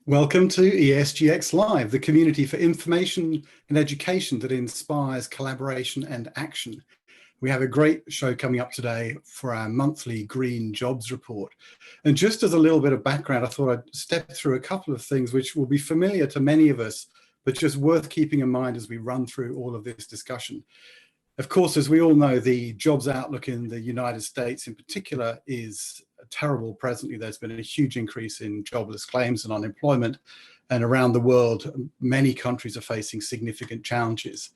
Welcome to ESGX Live, the community for information and education that inspires collaboration and action. We have a great show coming up today for our monthly Green Jobs Report. And just as a little bit of background, I thought I'd step through a couple of things which will be familiar to many of us, but just worth keeping in mind as we run through all of this discussion. Of course, as we all know, the jobs outlook in the United States in particular is terrible presently. There's been a huge increase in jobless claims and unemployment, and around the world, many countries are facing significant challenges.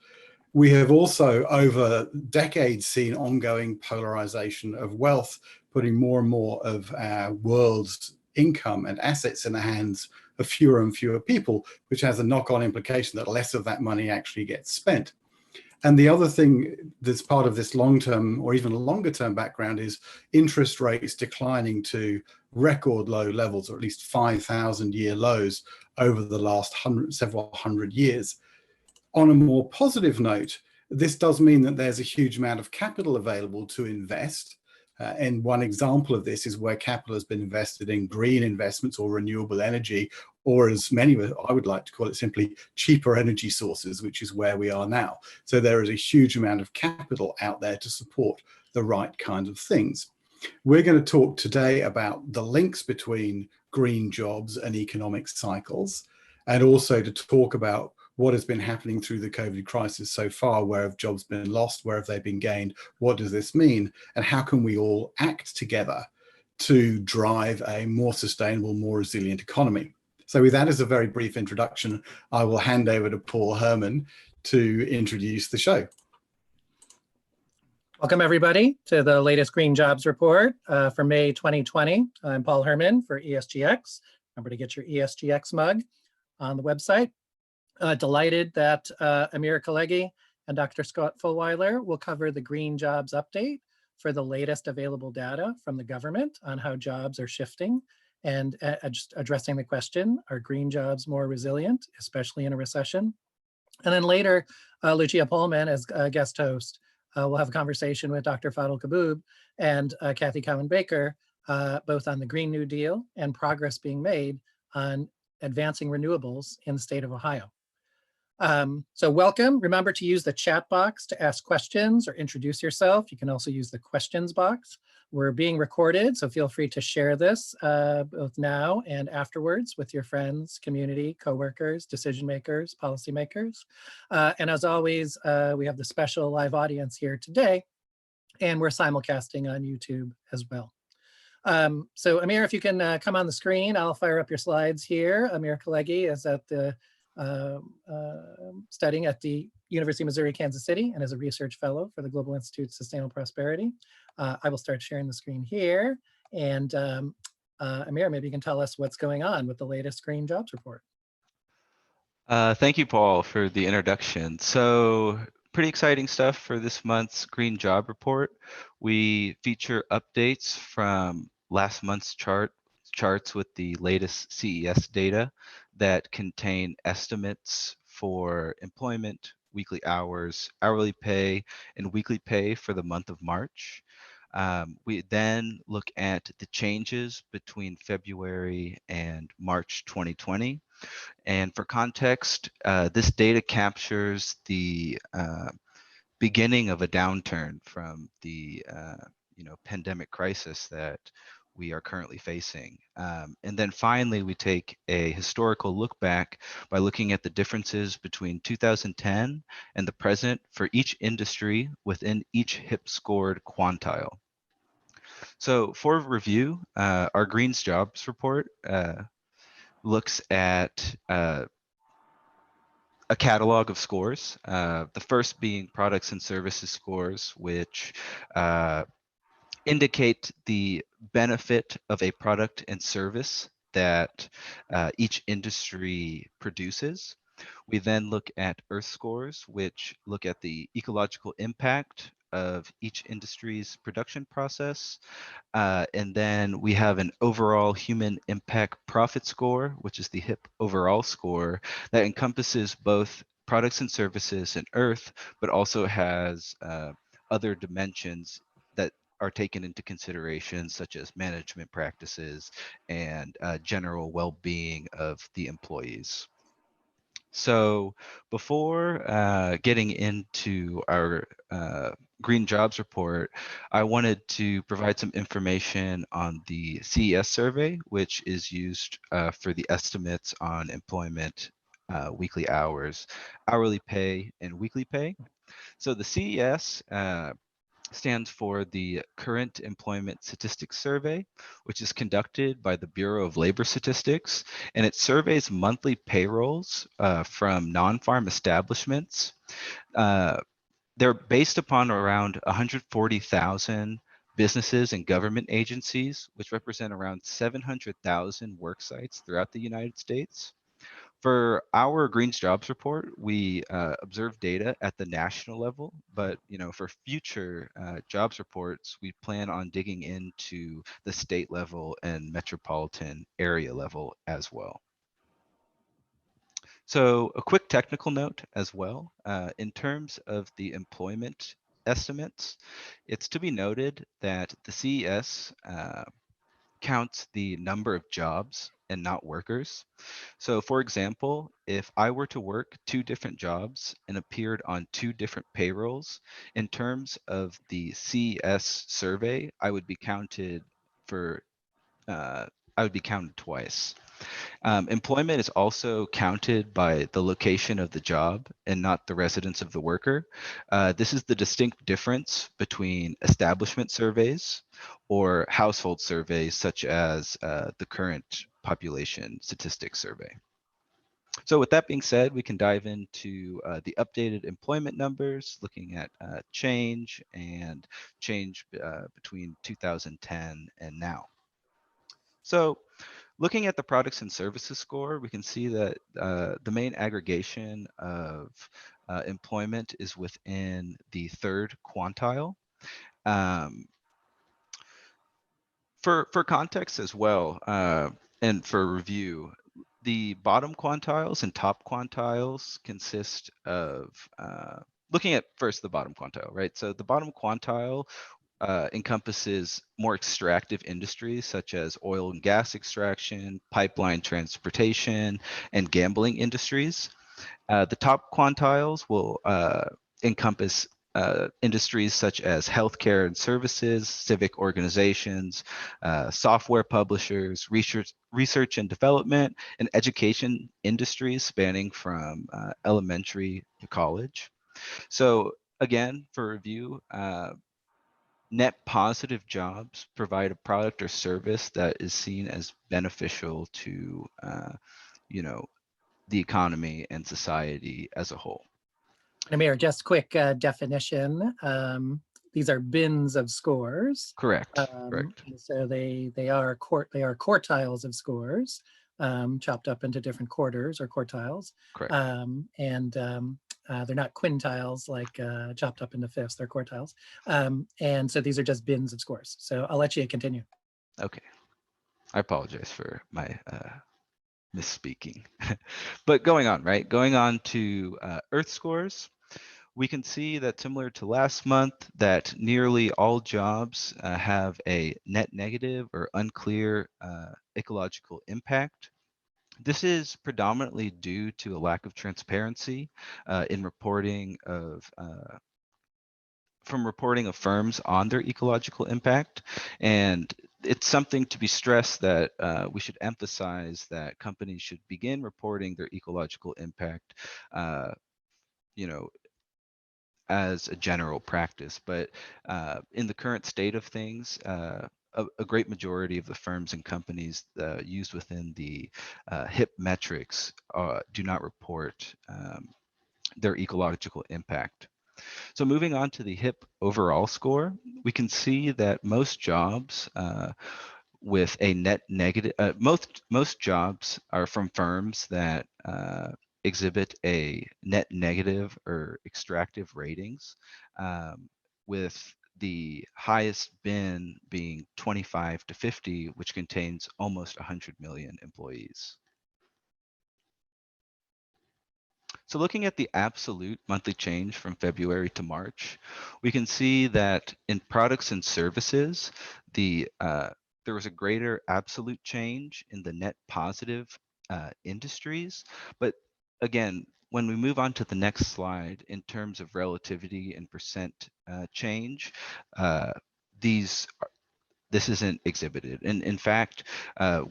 We have also, over decades, seen ongoing polarization of wealth, putting more and more of our world's income and assets in the hands of fewer and fewer people, which has a knock-on implication that less of that money actually gets spent. And the other thing that's part of this long-term or even longer-term background is interest rates declining to record low levels, or at least 5,000-year lows over the last several hundred years. On a more positive note, this does mean that there's a huge amount of capital available to invest. And one example of this is where capital has been invested in green investments or renewable energy, or as many, I would like to call it simply, cheaper energy sources, which is where we are now. So there is a huge amount of capital out there to support the right kinds of things. We're going to talk today about the links between green jobs and economic cycles, and also to talk about what has been happening through the COVID crisis so far. Where have jobs been lost? Where have they been gained? What does this mean? And how can we all act together to drive a more sustainable, more resilient economy? So with that as a very brief introduction, I will hand over to Paul Herman to introduce the show. Welcome everybody to the latest Green Jobs Report for May 2020. I'm Paul Herman for ESGX. Remember to get your ESGX mug on the website. Delighted that Amir Khalegi and Dr. Scott Fullweiler will cover the Green Jobs Update for the latest available data from the government on how jobs are shifting and just addressing the question, are green jobs more resilient, especially in a recession? And then later, Lucia Pullman as a guest host will have a conversation with Dr. Fadhel Kaboub and Kathy Cowan-Baker, both on the Green New Deal and progress being made on advancing renewables in the state of Ohio. So welcome. Remember to use the chat box to ask questions or introduce yourself. You can also use the questions box. We're being recorded, so feel free to share this both now and afterwards with your friends, community, coworkers, decision makers, policymakers. And as always, we have the special live audience here today, and we're simulcasting on YouTube as well. So Amir, if you can come on the screen, I'll fire up your slides here. Amir Khalegi is at the studying at the University of Missouri, Kansas City, and is a research fellow for the Global Institute of Sustainable Prosperity. I will start sharing the screen here. And Amir, maybe you can tell us what's going on with the latest Green Jobs Report. Thank you, Paul, for the introduction. So pretty exciting stuff for this month's Green Job Report. We feature updates from last month's charts with the latest CES data that contain estimates for employment, weekly hours, hourly pay, and weekly pay for the month of March. We then look at the changes between February and March 2020. And for context, this data captures the beginning of a downturn from the pandemic crisis that we are currently facing. And then finally, we take a historical look back by looking at the differences between 2010 and the present for each industry within each HIP scored quantile. So for review, our Green Jobs Report looks at a catalog of scores, the first being products and services scores, which indicate the benefit of a product and service that each industry produces. We then look at Earth scores, which look at the ecological impact of each industry's production process. And then we have an overall human impact profit score, which is the HIP overall score that encompasses both products and services and Earth, but also has other dimensions that are taken into consideration, such as management practices and general well-being of the employees. So before getting into our Green Jobs Report, I wanted to provide some information on the CES survey, which is used for the estimates on employment, weekly hours, hourly pay, and weekly pay. So the CES stands for the Current Employment Statistics Survey, which is conducted by the Bureau of Labor Statistics, and it surveys monthly payrolls from non-farm establishments. They're based upon around 140,000 businesses and government agencies, which represent around 700,000 work sites throughout the United States. For our Green's Jobs Report, we observe data at the national level, but for future jobs reports, we plan on digging into the state level and metropolitan area level as well. So a quick technical note as well, in terms of the employment estimates, it's to be noted that the CES counts the number of jobs and not workers. So for example, if I were to work 2 different jobs and appeared on 2 different payrolls, in terms of the CES survey, I would be counted twice. Employment is also counted by the location of the job and not the residence of the worker. This is the distinct difference between establishment surveys or household surveys, such as the current population statistics survey. So with that being said, we can dive into the updated employment numbers, looking at change between 2010 and now. So looking at the products and services score, we can see that the main aggregation of employment is within the 3rd quantile. For context as well, and for review, the bottom quantiles and top quantiles consist of, looking at first the bottom quantile, right? So the bottom quantile encompasses more extractive industries such as oil and gas extraction, pipeline transportation, and gambling industries. The top quantiles will encompass industries such as healthcare and services, civic organizations, software publishers, research and development, and education industries spanning from elementary to college. So again, for review, net positive jobs provide a product or service that is seen as beneficial to, the economy and society as a whole. Amir, just quick definition. These are bins of scores. Correct. Correct. So they are quartiles of scores, chopped up into different quarters or quartiles. Correct. They're not quintiles like chopped up into fifths, they're quartiles. And so these are just bins of scores. So I'll let you continue. Okay. I apologize for my misspeaking. But going on to Earth scores, we can see that similar to last month, that nearly all jobs have a net negative or unclear ecological impact. This is predominantly due to a lack of transparency in reporting of firms on their ecological impact. And it's something to be stressed that we should emphasize that companies should begin reporting their ecological impact, as a general practice. But in the current state of things, a great majority of the firms and companies used within the HIP metrics do not report their ecological impact. So moving on to the HIP overall score, we can see that most jobs with a net negative, most jobs are from firms that exhibit a net negative or extractive ratings, with the highest bin being 25 to 50, which contains almost 100 million employees. So looking at the absolute monthly change from February to March, we can see that in products and services, there was a greater absolute change in the net positive industries. But again, when we move on to the next slide, in terms of relativity and percent change, this isn't exhibited. And in fact,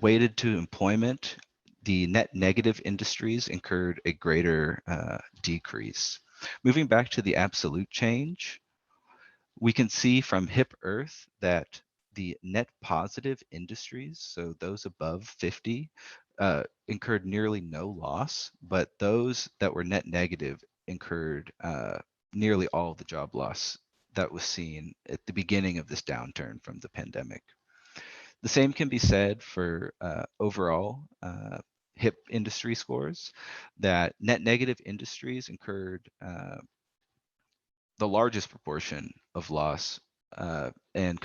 weighted to employment, the net negative industries incurred a greater decrease. Moving back to the absolute change, we can see from HIP Earth that the net positive industries, so those above 50, incurred nearly no loss, but those that were net negative incurred nearly all the job loss that was seen at the beginning of this downturn from the pandemic. The same can be said for overall HIP industry scores, that net negative industries incurred the largest proportion of loss, and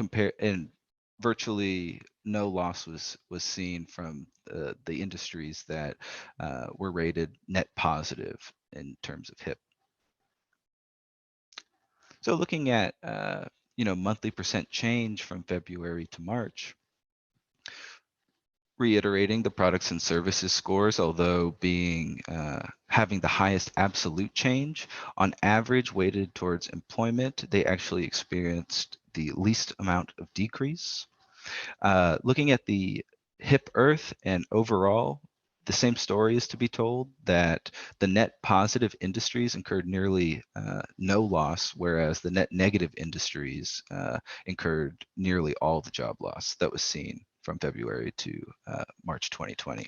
virtually no loss was seen from the industries that were rated net positive in terms of HIP. So looking at monthly percent change from February to March, reiterating the products and services scores, although being having the highest absolute change, on average weighted towards employment, they actually experienced the least amount of decrease. Looking at the HIP Earth and overall, the same story is to be told, that the net positive industries incurred nearly no loss, whereas the net negative industries incurred nearly all the job loss that was seen from February to March 2020.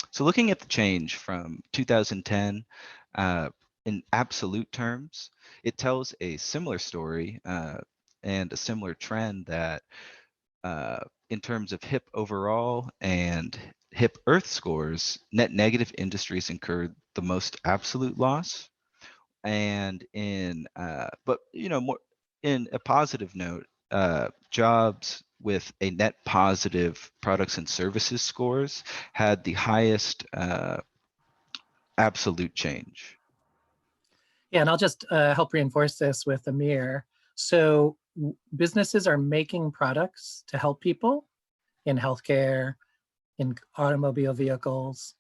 So looking at the change from 2010, in absolute terms, it tells a similar story and a similar trend that in terms of HIP overall and HIP Earth scores, net negative industries incurred the most absolute loss. And more in a positive note, jobs with a net positive products and services scores had the highest absolute change. Yeah, and I'll just help reinforce this with Amir. So businesses are making products to help people in healthcare, in automobile vehicles,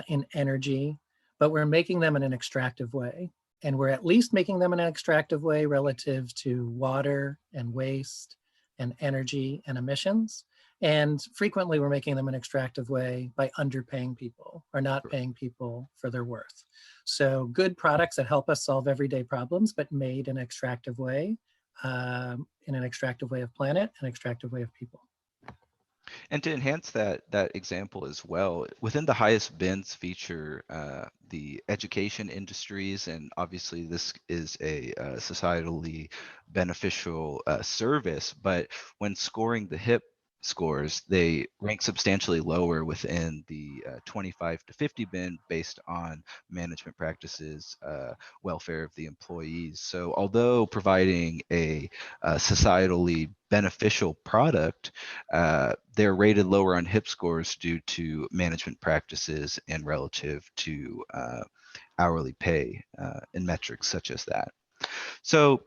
in energy, but we're making them in an extractive way. And we're at least making them in an extractive way relative to water and waste and energy and emissions. And frequently we're making them an extractive way by underpaying people or not paying people for their worth. So good products that help us solve everyday problems, but made in an extractive way, in an extractive way of planet, an extractive way of people. And to enhance that example as well, within the highest bins feature the education industries, and obviously this is a societally beneficial service, but when scoring the HIP scores, they rank substantially lower within the 25 to 50 bin based on management practices, welfare of the employees. So although providing a societally beneficial product, they're rated lower on HIP scores due to management practices and relative to hourly pay and metrics such as that. So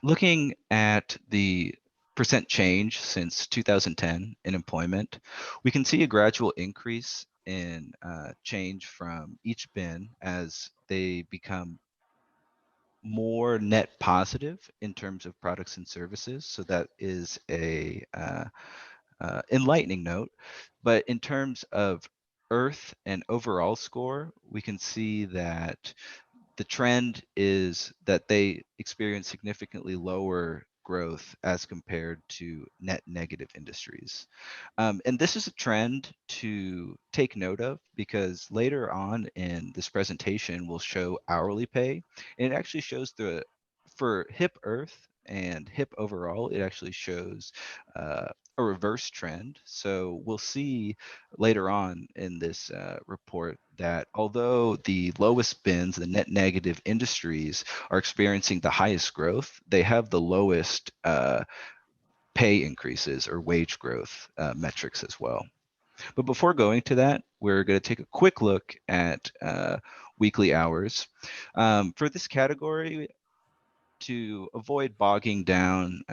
looking at the percent change since 2010 in employment, we can see a gradual increase in change from each bin as they become more net positive in terms of products and services. So that is a enlightening note. But in terms of Earth and overall score, we can see that the trend is that they experience significantly lower growth as compared to net negative industries. And this is a trend to take note of, because later on in this presentation, we'll show hourly pay. And it actually shows for HIP Earth and HIP overall, it actually shows a reverse trend. So we'll see later on in this report that although the lowest bins, the net negative industries, are experiencing the highest growth, they have the lowest pay increases or wage growth metrics as well. But before going to that, we're going to take a quick look at weekly hours. For this category, to avoid bogging down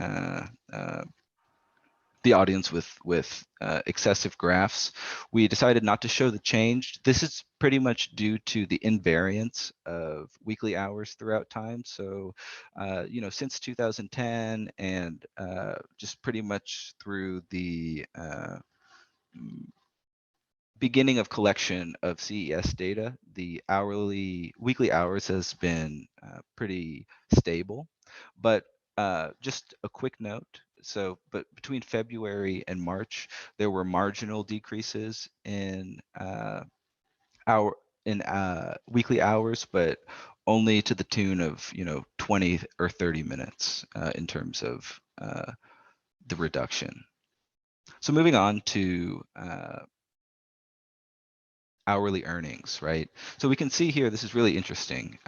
the audience with excessive graphs, we decided not to show the change. This is pretty much due to the invariance of weekly hours throughout time. So, you know, since 2010 and just pretty much through the beginning of collection of CES data, the weekly hours has been pretty stable. But just a quick note. So, but between February and March, there were marginal decreases in weekly hours, but only to the tune of 20 or 30 minutes in terms of the reduction. So moving on to hourly earnings, right? So we can see here, this is really interesting.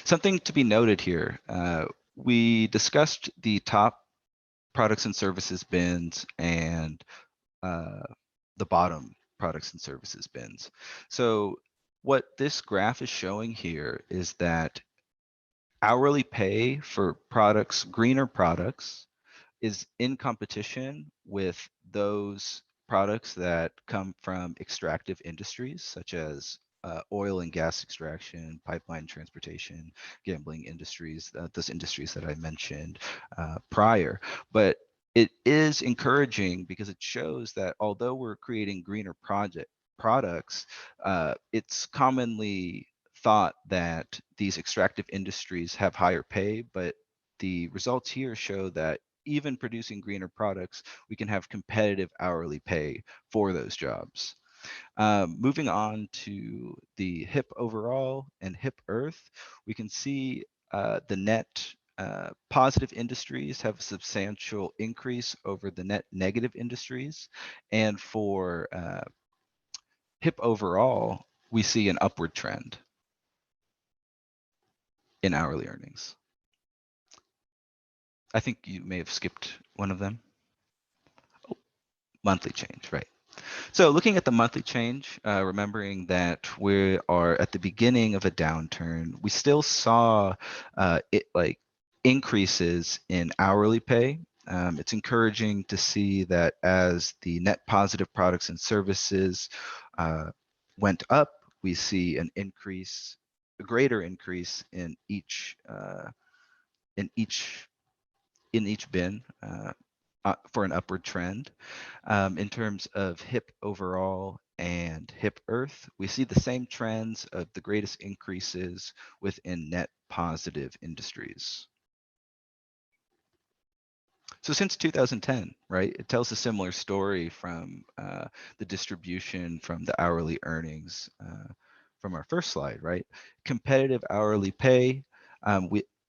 Something to be noted here, we discussed the top products and services bins and the bottom products and services bins. So what this graph is showing here is that hourly pay for products, greener products, is in competition with those products that come from extractive industries such as oil and gas extraction, pipeline transportation, gambling industries, those industries that I mentioned prior. But it is encouraging because it shows that although we're creating greener products, it's commonly thought that these extractive industries have higher pay, but the results here show that even producing greener products, we can have competitive hourly pay for those jobs. Moving on to the HIP overall and HIP Earth, we can see the net positive industries have a substantial increase over the net negative industries. And for HIP overall, we see an upward trend in hourly earnings. I think you may have skipped one of them. Oh, monthly change, right. So looking at the monthly change, remembering that we are at the beginning of a downturn, we still saw increases in hourly pay. It's encouraging to see that as the net positive products and services went up, we see an increase, a greater increase in each bin for an upward trend. In terms of HIP overall and HIP Earth, we see the same trends of the greatest increases within net positive industries. So since 2010, right, it tells a similar story from the distribution from the hourly earnings from our first slide, right? Competitive hourly pay.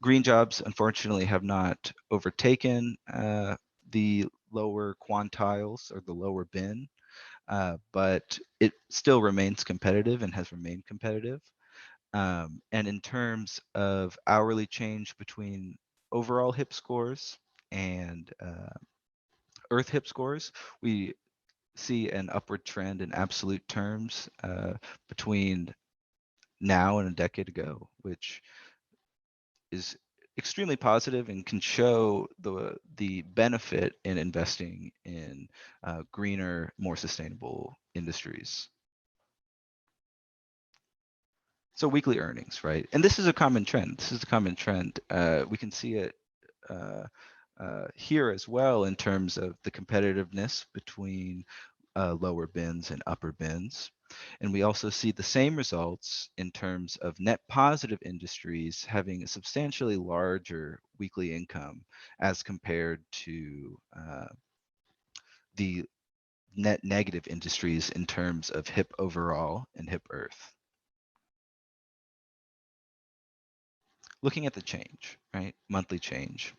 Green jobs, unfortunately, have not overtaken the lower quantiles or the lower bin, but it still remains competitive and has remained competitive. And in terms of hourly change between overall HIP scores and Earth HIP scores, we see an upward trend in absolute terms between now and a decade ago, which is extremely positive and can show the benefit in investing in greener, more sustainable industries. So weekly earnings, right? And this is a common trend. This is a common trend. We can see it here as well in terms of the competitiveness between lower bins and upper bins. And we also see the same results in terms of net positive industries having a substantially larger weekly income as compared to the net negative industries in terms of HIP overall and HIP Earth. Looking at the change, right? Monthly change.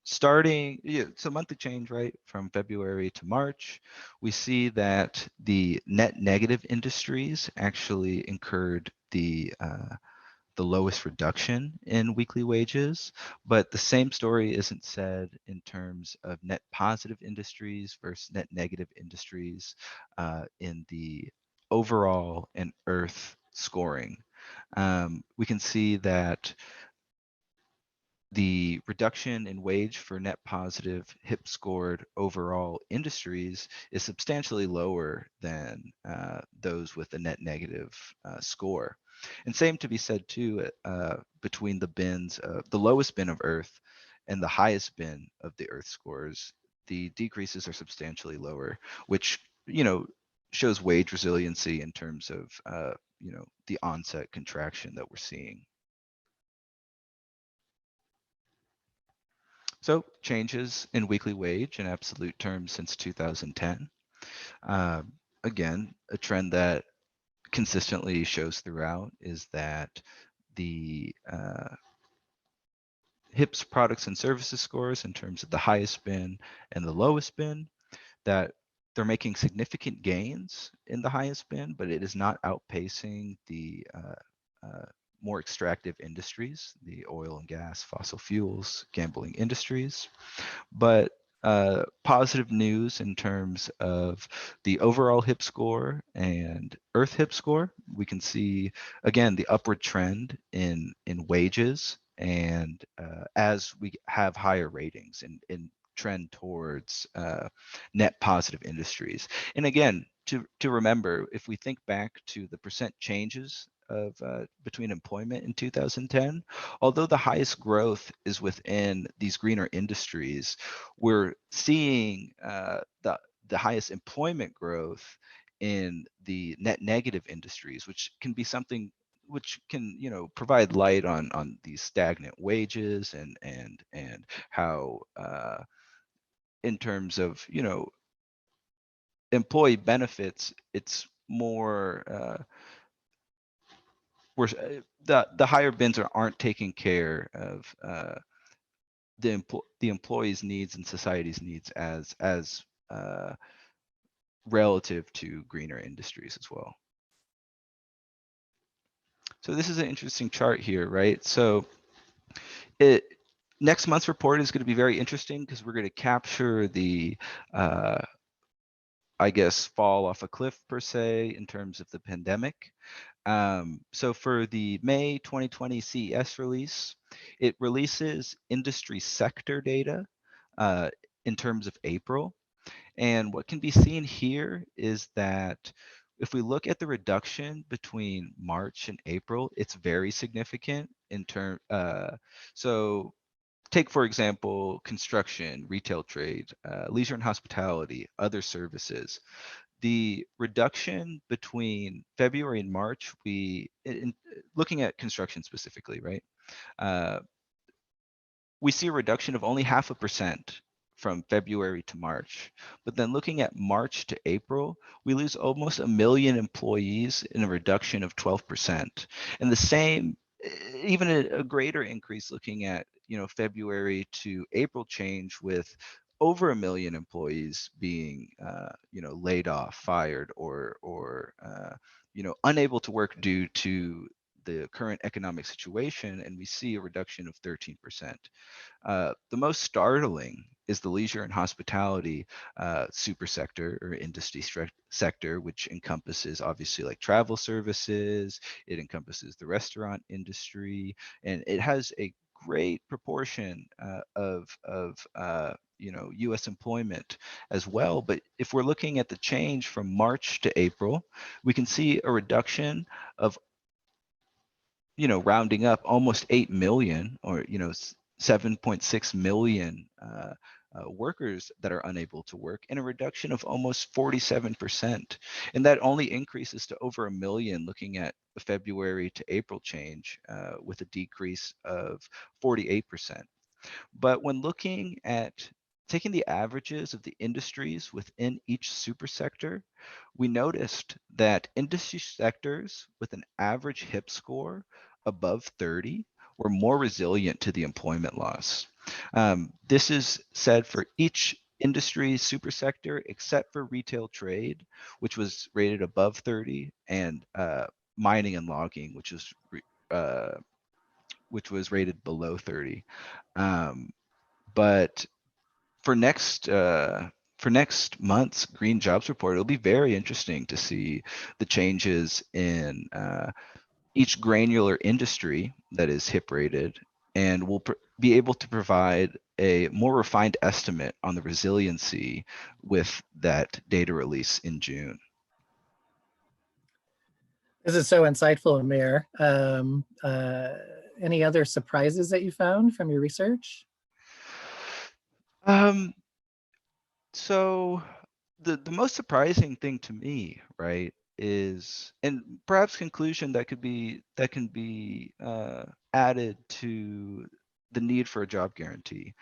So monthly change, right, from February to March, we see that the net negative industries actually incurred the the lowest reduction in weekly wages, but the same story isn't said in terms of net positive industries versus net negative industries in the overall and earth scoring. We can see that the reduction in wage for net positive HIP scored overall industries is substantially lower than those with a net negative score. And same to be said too between the bins, the lowest bin of Earth and the highest bin of the Earth scores, the decreases are substantially lower, which, shows wage resiliency in terms of, the onset contraction that we're seeing. So changes in weekly wage in absolute terms since 2010. Again, a trend that consistently shows throughout is that the HIPS products and services scores in terms of the highest bin and the lowest bin, that they're making significant gains in the highest bin, but it is not outpacing the more extractive industries, the oil and gas, fossil fuels, gambling industries. But positive news in terms of the overall HIP score and Earth HIP score. We can see, again, the upward trend in wages, and as we have higher ratings and trend towards net positive industries. And again, to remember, if we think back to the percent changes of between employment in 2010, although the highest growth is within these greener industries, we're seeing the highest employment growth in the net negative industries, which can be something which can provide light on these stagnant wages and how in terms of employee benefits, it's more the higher bins aren't taking care of the employees' needs and society's needs as relative to greener industries as well. So this is an interesting chart here, right? So next month's report is going to be very interesting because we're going to capture the I guess fall off a cliff per se in terms of the pandemic. So for the May 2020 CES release, it releases industry sector data in terms of April. And what can be seen here is that if we look at the reduction between March and April, it's very significant in terms. So take, for example, construction, retail trade, leisure and hospitality, other services. The reduction between February and March, looking at construction specifically, right? We see a reduction of only 0.5% from February to March. But then looking at March to April, we lose almost 1 million employees in a reduction of 12%. And the same, even a greater increase looking at February to April change with over 1 million employees being laid off, fired, or unable to work due to the current economic situation, and we see a reduction of 13%. The most startling is the leisure and hospitality super sector or industry sector, which encompasses obviously like travel services, it encompasses the restaurant industry, and it has a great proportion of U.S. employment as well. But if we're looking at the change from March to April, we can see a reduction of rounding up almost 8 million or 7.6 million workers that are unable to work, and a reduction of almost 47%. And that only increases to over 1 million looking at the February to April change with a decrease of 48%. But when looking at taking the averages of the industries within each super sector, we noticed that industry sectors with an average HIP score above 30 were more resilient to the employment loss. This is said for each industry super sector except for retail trade, which was rated above 30, and mining and logging, which was which was rated below 30. But for next month's Green Jobs Report, it'll be very interesting to see the changes in each granular industry that is HIP rated, and we'll be able to provide a more refined estimate on the resiliency with that data release in June. This is so insightful, Amir. Any other surprises that you found from your research? So the most surprising thing to me, right, is, and perhaps conclusion that can be added to the need for a job guarantee,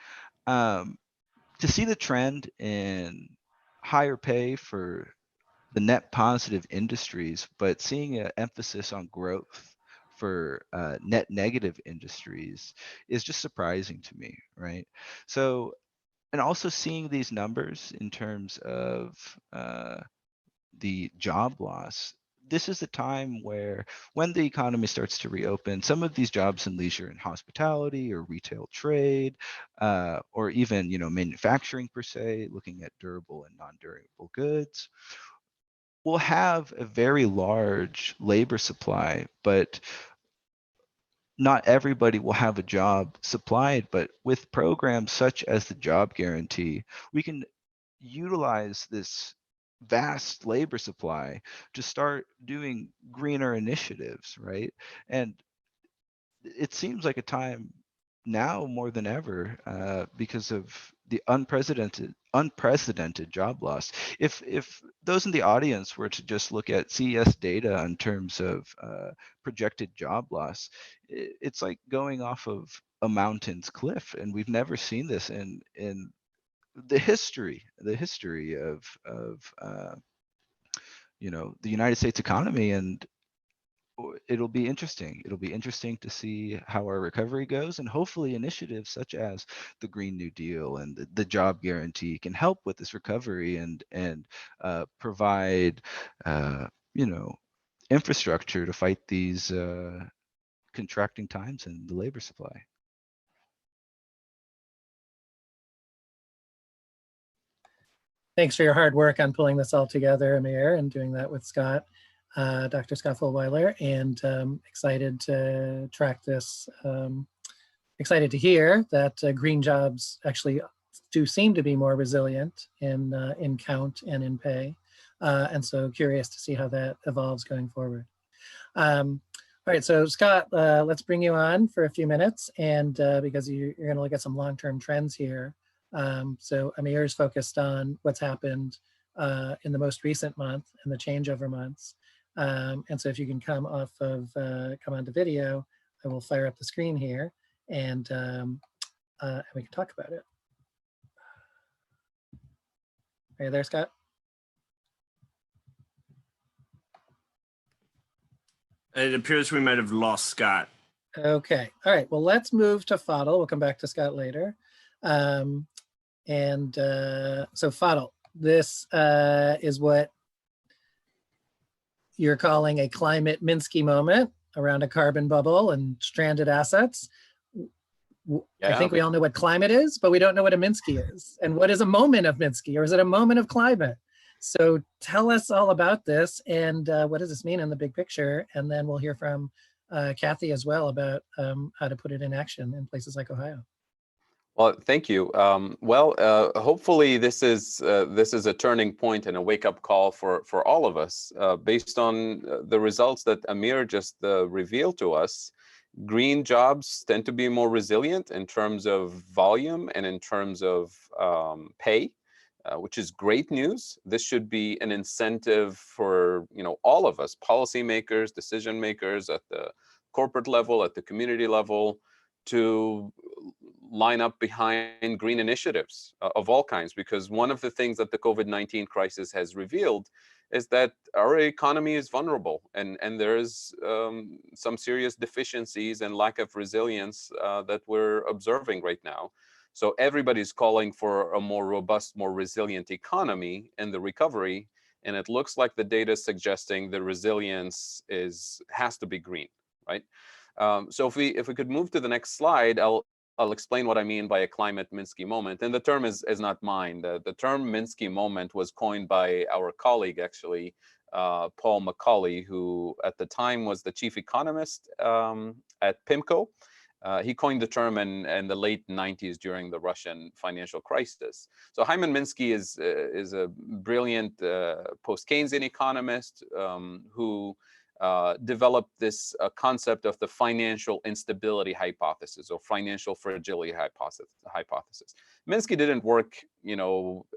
to see the trend in higher pay for the net positive industries, but seeing an emphasis on growth for net negative industries is just surprising to me, right? So, and also seeing these numbers in terms of the job loss, this is the time where, when the economy starts to reopen, some of these jobs in leisure and hospitality or retail trade, or even, you know, manufacturing per se, looking at durable and non-durable goods, will have a very large labor supply, but not everybody will have a job supplied. But with programs such as the job guarantee, we can utilize this vast labor supply to start doing greener initiatives, right? And it seems like a time now more than ever, because of the unprecedented job loss. If those in the audience were to just look at CES data in terms of projected job loss, it's like going off of a mountain's cliff, and we've never seen this in the history of you know, the United States economy. And it'll be interesting. It'll be interesting to see how our recovery goes, and hopefully initiatives such as the Green New Deal and the job guarantee can help with this recovery and provide you know, infrastructure to fight these contracting times in the labor supply. Thanks for your hard work on pulling this all together, Amir, and doing that with Scott, Dr. Scott Fullweiler, and excited to track this. Excited to hear that green jobs actually do seem to be more resilient in count and in pay. And so curious to see how that evolves going forward. All right, so Scott, let's bring you on for a few minutes, and because you're going to look at some long-term trends here. So Amir is focused on what's happened in the most recent month and the changeover months. And so if you can come onto video, I will fire up the screen here, and we can talk about it. Are you there, Scott? It appears we might have lost Scott. Okay. All right. Well, let's move to Fadhel. We'll come back to Scott later. So Fadhel, this is what you're calling a climate Minsky moment around a carbon bubble and stranded assets. Yeah. I think we all know what climate is, but we don't know what a Minsky is. And what is a moment of Minsky, or is it a moment of climate? So tell us all about this, and what does this mean in the big picture? And then we'll hear from Kathy as well about how to put it in action in places like Ohio. Well, thank you. Hopefully this is a turning point and a wake-up call for all of us. Based on the results that Amir just revealed to us, green jobs tend to be more resilient in terms of volume and in terms of pay, which is great news. This should be an incentive for, you know, all of us, policymakers, decision makers at the corporate level, at the community level, to line up behind green initiatives of all kinds. Because one of the things that the COVID-19 crisis has revealed is that our economy is vulnerable, and there is some serious deficiencies and lack of resilience that we're observing right now. So everybody's calling for a more robust, more resilient economy in the recovery, and it looks like the data is suggesting the resilience has to be green, right? So if we could move to the next slide, I'll explain what I mean by a climate Minsky moment. And the term is not mine. The term Minsky moment was coined by our colleague, actually, Paul McCauley, who at the time was the chief economist at PIMCO. He coined the term in the late 90s during the Russian financial crisis. So Hyman Minsky is a brilliant post-Keynesian economist who developed this concept of the financial instability hypothesis or financial fragility hypothesis. Minsky didn't work,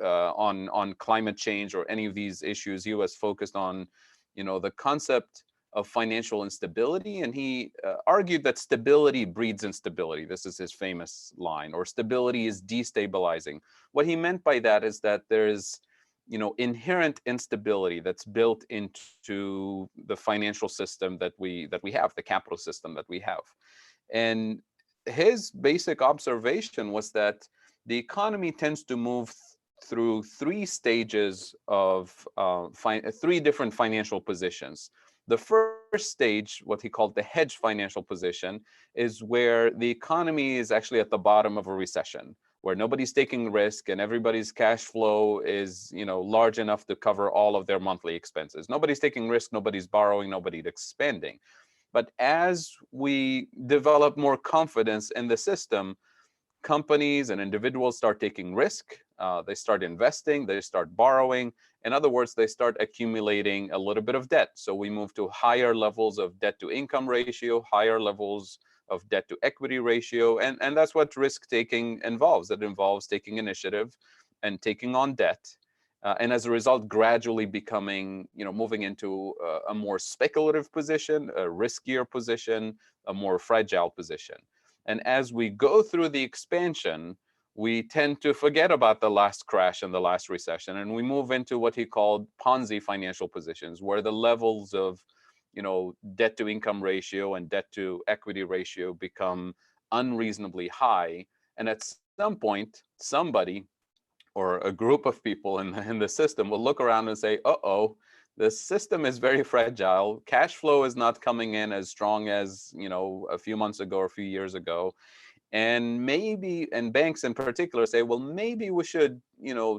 on climate change or any of these issues. He was focused on, the concept of financial instability, and he argued that stability breeds instability. This is his famous line, or stability is destabilizing. What he meant by that is that there is inherent instability that's built into the financial system that we have, the capital system that we have. And his basic observation was that the economy tends to move through three stages of three different financial positions. The first stage, what he called the hedge financial position, is where the economy is actually at the bottom of a recession, where nobody's taking risk and everybody's cash flow is, large enough to cover all of their monthly expenses. Nobody's taking risk, nobody's borrowing, nobody's expanding. But as we develop more confidence in the system, companies and individuals start taking risk, they start investing, they start borrowing. In other words, they start accumulating a little bit of debt. So we move to higher levels of debt to income ratio, higher levels of debt to equity ratio. And that's what risk taking involves. It involves taking initiative and taking on debt. And as a result, gradually becoming, moving into a more speculative position, a riskier position, a more fragile position. And as we go through the expansion, we tend to forget about the last crash and the last recession, and we move into what he called Ponzi financial positions, where the levels of, debt to income ratio and debt to equity ratio become unreasonably high. And at some point, somebody or a group of people in the system will look around and say, uh-oh, the system is very fragile. Cash flow is not coming in as strong as, a few months ago or a few years ago. And maybe, and banks in particular say, well, maybe we should,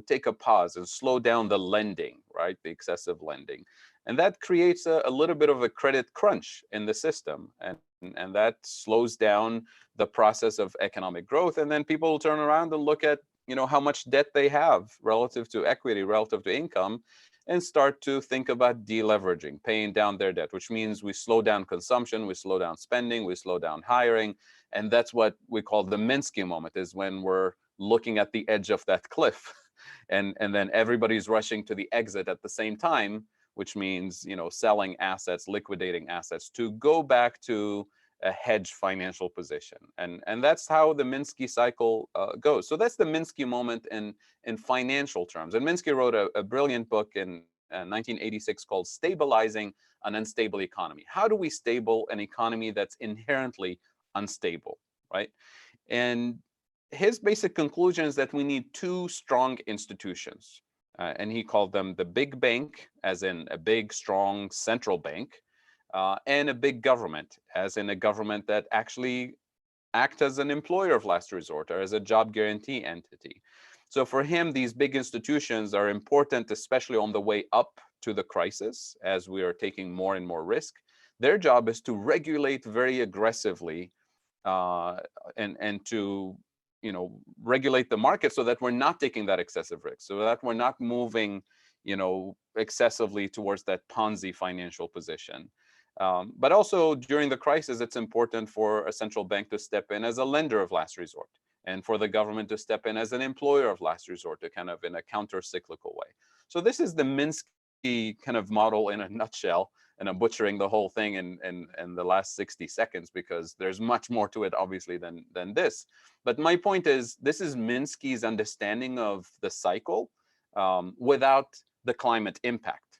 take a pause and slow down the lending, right? The excessive lending. And that creates a little bit of a credit crunch in the system. And that slows down the process of economic growth. And then people will turn around and look at, how much debt they have relative to equity, relative to income, and start to think about deleveraging, paying down their debt, which means we slow down consumption, we slow down spending, we slow down hiring. And that's what we call the Minsky moment, is when we're looking at the edge of that cliff. And then everybody's rushing to the exit at the same time, which means, selling assets, liquidating assets to go back to a hedge financial position. And that's how the Minsky cycle goes. So that's the Minsky moment in financial terms. And Minsky wrote a brilliant book in 1986 called Stabilizing an Unstable Economy. How do we stable an economy that's inherently unstable, right? And his basic conclusion is that we need two strong institutions. And he called them the big bank, as in a big, strong central bank, and a big government, as in a government that actually acts as an employer of last resort or as a job guarantee entity. So for him, these big institutions are important, especially on the way up to the crisis, as we are taking more and more risk. Their job is to regulate very aggressively and to regulate the market so that we're not taking that excessive risk, so that we're not moving excessively towards that Ponzi financial position. But also during the crisis, it's important for a central bank to step in as a lender of last resort, and for the government to step in as an employer of last resort, to kind of in a counter-cyclical way. So this is the Minsky kind of model in a nutshell, and I'm butchering the whole thing in the last 60 seconds because there's much more to it, obviously, than this. But my point is, this is Minsky's understanding of the cycle without the climate impact.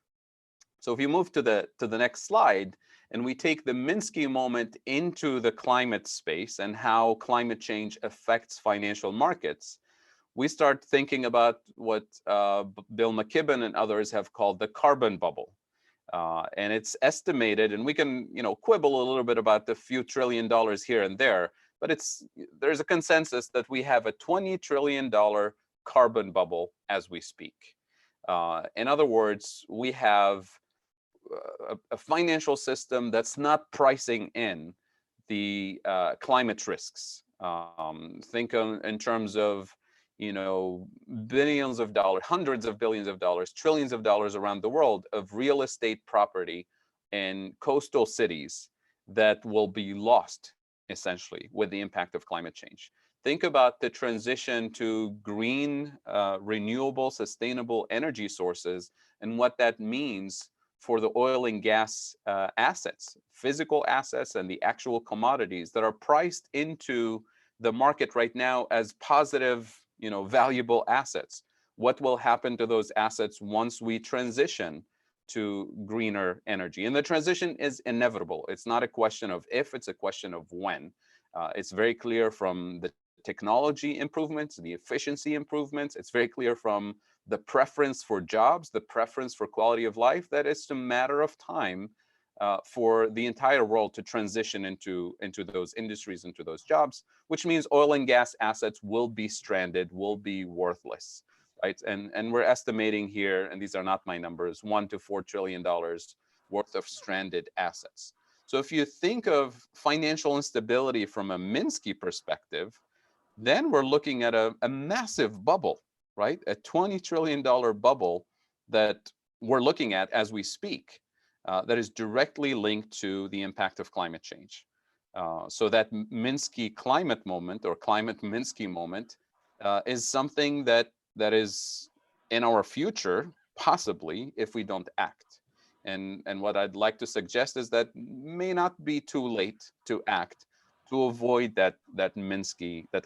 So if you move to the next slide, and we take the Minsky moment into the climate space and how climate change affects financial markets, we start thinking about what Bill McKibben and others have called the carbon bubble. And it's estimated, and we can, quibble a little bit about the few $1 trillion here and there, but there's a consensus that we have a $20 trillion carbon bubble as we speak. In other words, we have a financial system that's not pricing in the climate risks. Think in terms of, billions of dollars, hundreds of billions of dollars, trillions of dollars around the world of real estate property in coastal cities that will be lost essentially with the impact of climate change. Think about the transition to green, renewable, sustainable energy sources and what that means for the oil and gas assets, physical assets, and the actual commodities that are priced into the market right now as positive, valuable assets. What will happen to those assets once we transition to greener energy? And the transition is inevitable. It's not a question of if, it's a question of when. It's very clear from the technology improvements, the efficiency improvements. It's very clear from the preference for jobs, the preference for quality of life, that it's a matter of time for the entire world to transition into those industries, into those jobs, which means oil and gas assets will be stranded, will be worthless, right? And we're estimating here, and these are not my numbers, $1 to $4 trillion worth of stranded assets. So if you think of financial instability from a Minsky perspective, then we're looking at a massive bubble, right? A $20 trillion bubble that we're looking at as we speak, that is directly linked to the impact of climate change. So that Minsky climate moment, or climate Minsky moment, is something that is in our future, possibly, if we don't act. And what I'd like to suggest is that may not be too late to act to avoid that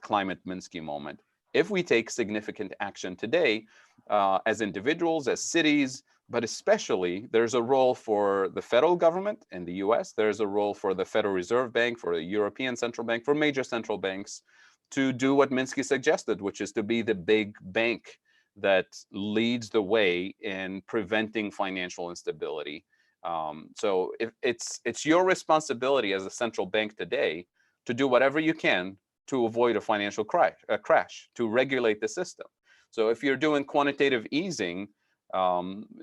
climate Minsky moment. If we take significant action today, as individuals, as cities, but especially there's a role for the federal government in the US, there's a role for the Federal Reserve Bank, for the European Central Bank, for major central banks to do what Minsky suggested, which is to be the big bank that leads the way in preventing financial instability. So if it's your responsibility as a central bank today to do whatever you can to avoid a financial crash, to regulate the system. So if you're doing quantitative easing,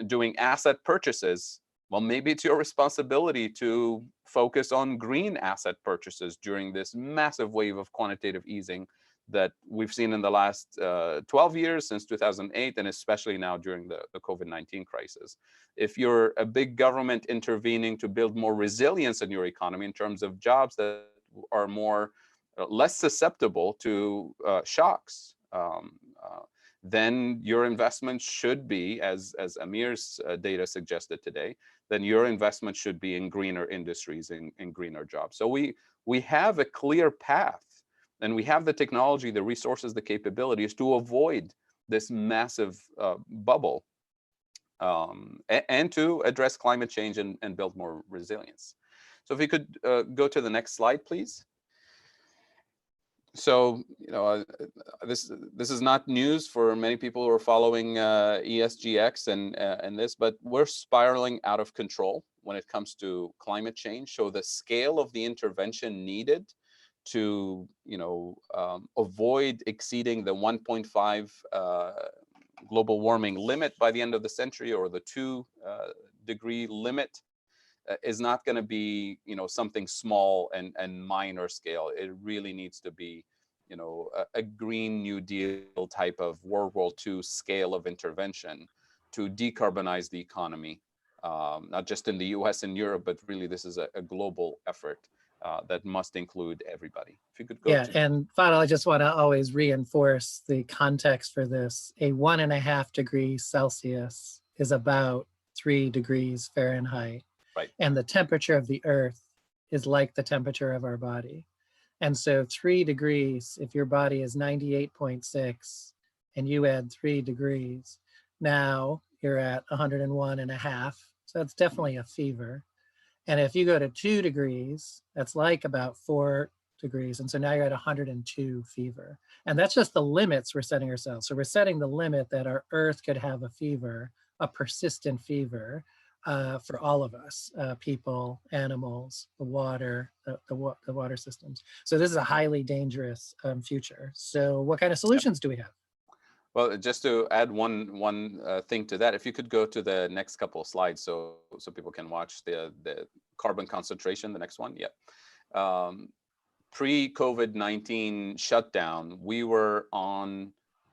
doing asset purchases, well, maybe it's your responsibility to focus on green asset purchases during this massive wave of quantitative easing that we've seen in the last 12 years, since 2008, and especially now during the COVID-19 crisis. If you're a big government intervening to build more resilience in your economy in terms of jobs that are less susceptible to shocks, then your investment should be, as Amir's data suggested today, then your investment should be in greener industries, in greener jobs. So we have a clear path, and we have the technology, the resources, the capabilities to avoid this massive bubble, and to address climate change and build more resilience. So if we could go to the next slide, please. So, this is not news for many people who are following ESGX and this, but we're spiraling out of control when it comes to climate change. So the scale of the intervention needed to, avoid exceeding the 1.5 global warming limit by the end of the century, or the 2-degree limit, is not going to be, something small and minor scale. It really needs to be, a Green New Deal type of World War II scale of intervention to decarbonize the economy, not just in the US and Europe, but really this is a global effort that must include everybody. If you could go. Yeah, and Fadhel, I just want to always reinforce the context for this. A 1.5 degrees Celsius is about 3 degrees Fahrenheit. Right. And the temperature of the earth is like the temperature of our body. And so 3 degrees, if your body is 98.6 and you add 3 degrees, now you're at 101.5. So that's definitely a fever. And if you go to 2 degrees, that's like about 4 degrees. And so now you're at 102 fever. And that's just the limits we're setting ourselves. So we're setting the limit that our earth could have a fever, a persistent fever, for all of us, people, animals, the water, the water systems. So this is a highly dangerous future. So what kind of solutions do we have? Well, just to add one thing to that, if you could go to the next couple of slides, so people can watch the carbon concentration, the next one, yeah. Pre-COVID-19 shutdown, we were on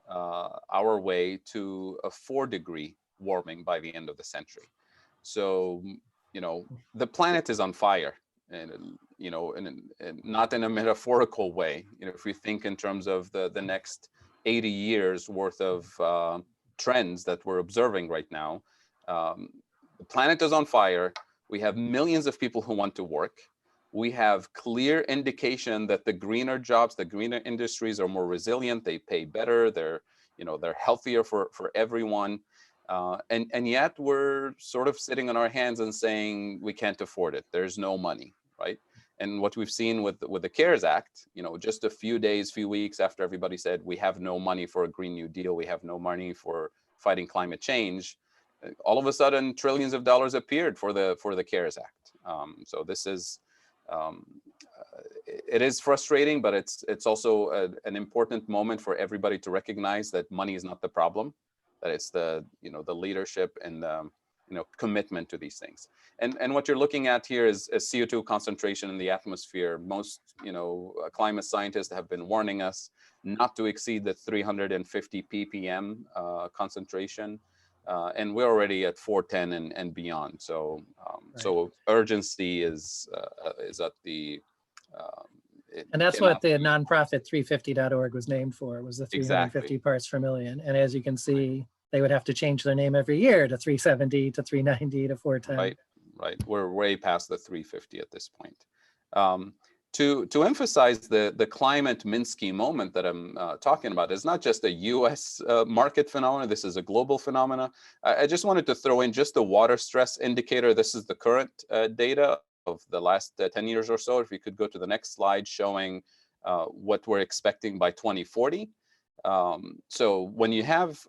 our way to a 4-degree warming by the end of the century. So, you know, the planet is on fire, and you know, and not in a metaphorical way. You know, if we think in terms of the next 80 years worth of trends that we're observing right now, the planet is on fire. We have millions of people who want to work. We have clear indication that the greener jobs, the greener industries are more resilient. They pay better. They're, you know, they're healthier for everyone. And yet we're sort of sitting on our hands and saying we can't afford it. There's no money, right? And what we've seen with the CARES Act, you know, just a few weeks after everybody said we have no money for a Green New Deal, we have no money for fighting climate change, all of a sudden trillions of dollars appeared for the CARES Act. So this is it is frustrating, but it's also an important moment for everybody to recognize that money is not the problem, that it's the, you know, the leadership and you know, commitment to these things. And what you're looking at here is CO2 concentration in the atmosphere. Most, you know, climate scientists have been warning us not to exceed the 350 ppm concentration, and we're already at 410 and beyond. So so urgency is at the and that's what the nonprofit 350.org was named for, was the 350 parts per million. And as you can see, they would have to change their name every year to 370, to 390, to 410. Right. We're way past the 350 at this point. To emphasize the climate Minsky moment that I'm talking about, is not just a US market phenomenon. This is a global phenomena. I just wanted to throw in just the water stress indicator. This is the current data of the last 10 years or so. If you could go to the next slide showing what we're expecting by 2040. So when you have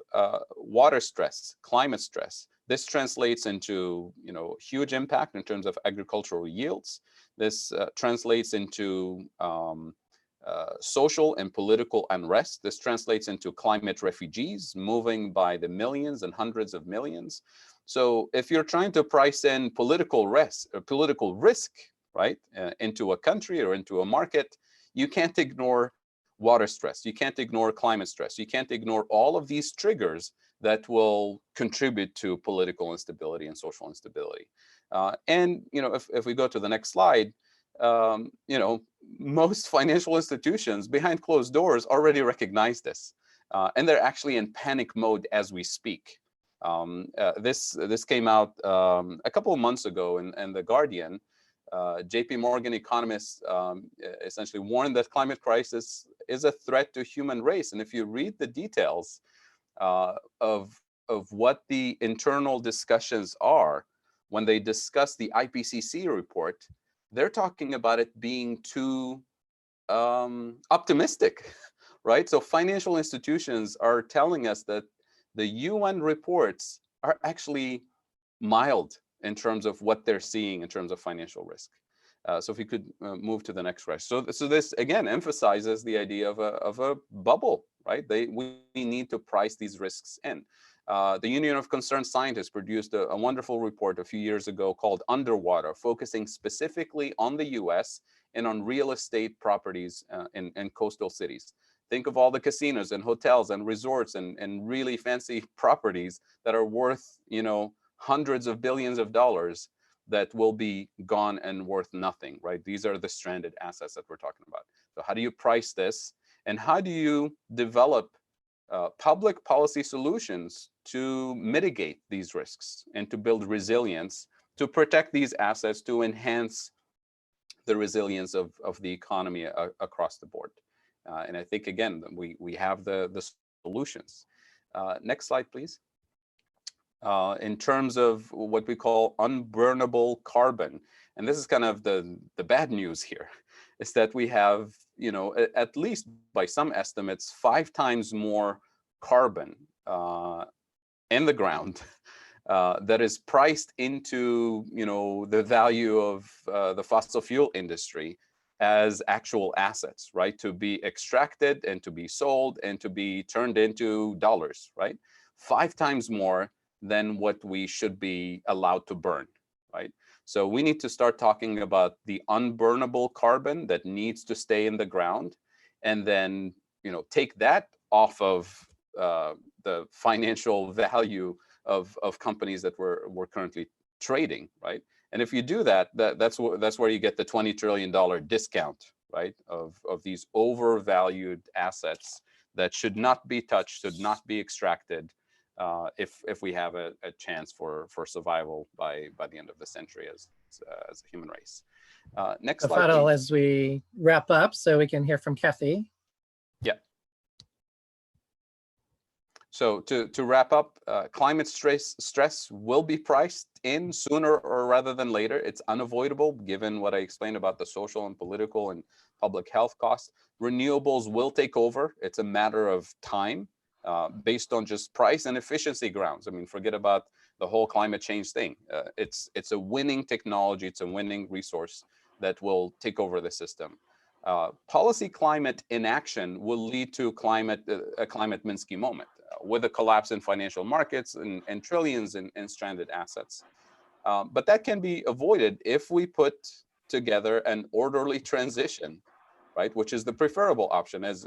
water stress, climate stress, this translates into, you know, huge impact in terms of agricultural yields. This translates into social and political unrest. This translates into climate refugees moving by the millions and hundreds of millions. So if you're trying to price in political risk, right, into a country or into a market, you can't ignore water stress. You can't ignore climate stress. You can't ignore all of these triggers that will contribute to political instability and social instability. And, you know, if we go to the next slide, you know, most financial institutions behind closed doors already recognize this, and they're actually in panic mode as we speak. This came out a couple of months ago in The Guardian. JP Morgan economists essentially warned that climate crisis is a threat to human race. And if you read the details of what the internal discussions are when they discuss the IPCC report, they're talking about it being too optimistic, right? So financial institutions are telling us that the UN reports are actually mild in terms of what they're seeing in terms of financial risk. So if we could move to the next slide. So this again emphasizes the idea of a bubble, right? We need to price these risks in. The Union of Concerned Scientists produced a wonderful report a few years ago called Underwater, focusing specifically on the US and on real estate properties in coastal cities. Think of all the casinos and hotels and resorts and really fancy properties that are worth, you know, hundreds of billions of dollars that will be gone and worth nothing, right? These are the stranded assets that we're talking about. So how do you price this? And how do you develop public policy solutions to mitigate these risks and to build resilience, to protect these assets, to enhance the resilience of the economy across the board? And I think, again, we have the solutions. Next slide, please. In terms of what we call unburnable carbon, and this is kind of the bad news here, is that we have, you know, at least by some estimates, 5 times more carbon in the ground that is priced into, you know, the value of the fossil fuel industry as actual assets, right? To be extracted and to be sold and to be turned into dollars, right? 5 times more than what we should be allowed to burn, right? So we need to start talking about the unburnable carbon that needs to stay in the ground, and then, you know, take that off of the financial value of companies that we're currently trading, right? And if you do that, that's where you get the $20 trillion discount, right? Of these overvalued assets that should not be touched, should not be extracted, if we have a chance for survival by the end of the century as a human race. Next So slide, Fadhel, please. as we wrap up, so we can hear from Kathy. Yeah. So to wrap up, climate stress will be priced in sooner or rather than later. It's unavoidable given what I explained about the social and political and public health costs. Renewables will take over. It's a matter of time based on just price and efficiency grounds. I mean, forget about the whole climate change thing. It's a winning technology. It's a winning resource that will take over the system. Policy climate inaction will lead to a climate Minsky moment with a collapse in financial markets and trillions in stranded assets. But that can be avoided if we put together an orderly transition, right? Which is the preferable option, as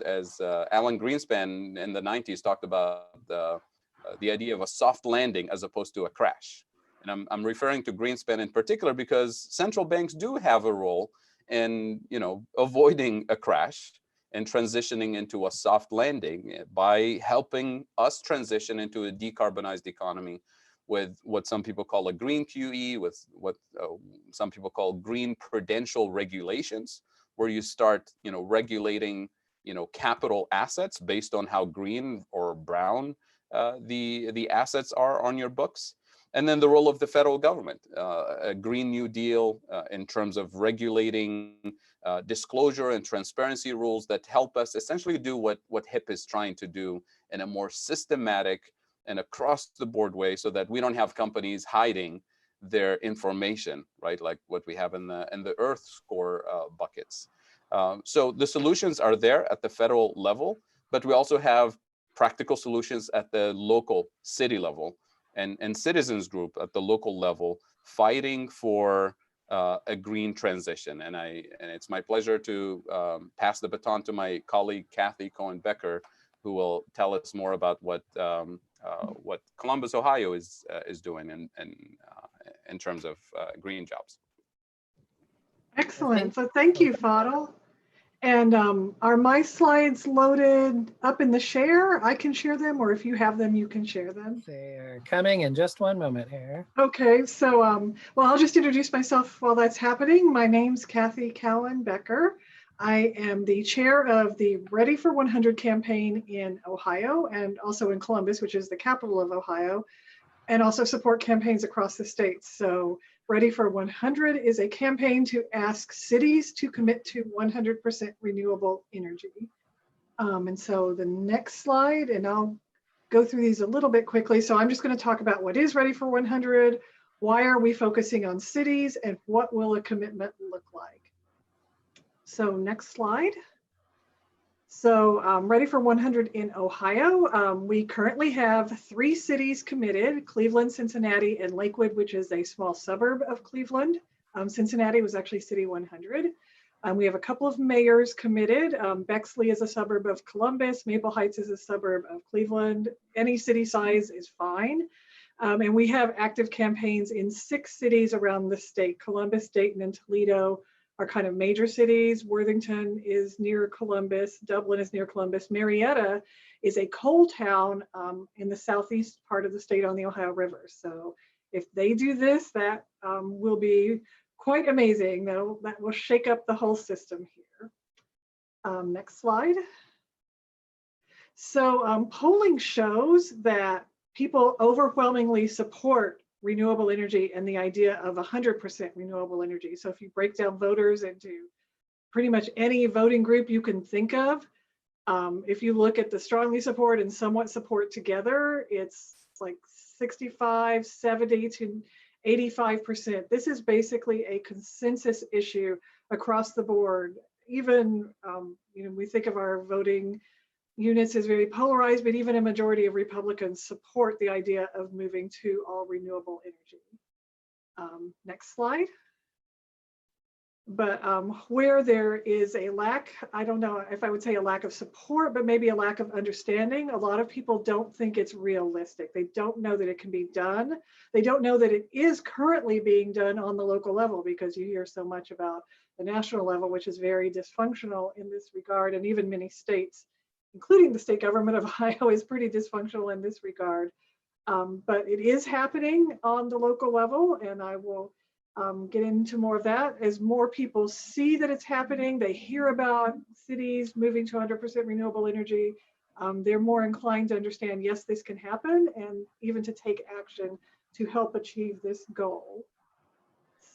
Alan Greenspan in the 90s talked about the idea of a soft landing as opposed to a crash. And I'm referring to Greenspan in particular because central banks do have a role in, you know, avoiding a crash and transitioning into a soft landing by helping us transition into a decarbonized economy with what some people call a green QE, with what some people call green prudential regulations, where you start, you know, regulating, you know, capital assets based on how green or brown the assets are on your books. And then the role of the federal government, a Green New Deal in terms of regulating disclosure and transparency rules that help us essentially do what HIP is trying to do in a more systematic and across the board way, so that we don't have companies hiding their information, right? Like what we have in the Earth score buckets. So the solutions are there at the federal level, but we also have practical solutions at the local city level. And citizens group at the local level fighting for a green transition. And it's my pleasure to pass the baton to my colleague, Kathy Cohen-Becker, who will tell us more about what Columbus, Ohio is doing in terms of green jobs. Excellent. So thank you, Fadhel. And are my slides loaded up in the share? I can share them, or if you have them, you can share them. They're coming in just one moment here. Okay, so well, I'll just introduce myself while that's happening. My name's Kathy Cohen-Becker. I am the chair of the Ready for 100 campaign in Ohio and also in Columbus, which is the capital of Ohio, and also support campaigns across the state. So Ready for 100 is a campaign to ask cities to commit to 100% renewable energy. And so the next slide, and I'll go through these a little bit quickly. So I'm just going to talk about what is Ready for 100, why are we focusing on cities, and what will a commitment look like. So next slide. So Ready for 100 in Ohio, we currently have 3 cities committed: Cleveland, Cincinnati, and Lakewood, which is a small suburb of Cleveland. Cincinnati was actually City 100. We have a couple of mayors committed. Bexley is a suburb of Columbus. Maple Heights is a suburb of Cleveland. Any city size is fine. And we have active campaigns in 6 cities around the state. Columbus, Dayton, and Toledo are kind of major cities. Worthington is near Columbus. Dublin is near Columbus. Marietta is a coal town in the southeast part of the state on the Ohio River. So if they do this, that will be quite amazing. That will shake up the whole system here. Next slide. So polling shows that people overwhelmingly support renewable energy and the idea of 100% renewable energy. So if you break down voters into pretty much any voting group you can think of, if you look at the strongly support and somewhat support together, it's like 65, 70 to 85%. This is basically a consensus issue across the board. Even, we think of our voting units as very polarized, but even a majority of Republicans support the idea of moving to all renewable energy. Next slide. But where there is a lack, I don't know if I would say a lack of support, but maybe a lack of understanding. A lot of people don't think it's realistic. They don't know that it can be done. They don't know that it is currently being done on the local level, because you hear so much about the national level, which is very dysfunctional in this regard. And even many states, including the state government of Ohio, is pretty dysfunctional in this regard. But it is happening on the local level, and I will get into more of that. As more people see that it's happening, they hear about cities moving to 100% renewable energy, they're more inclined to understand, yes, this can happen, and even to take action to help achieve this goal.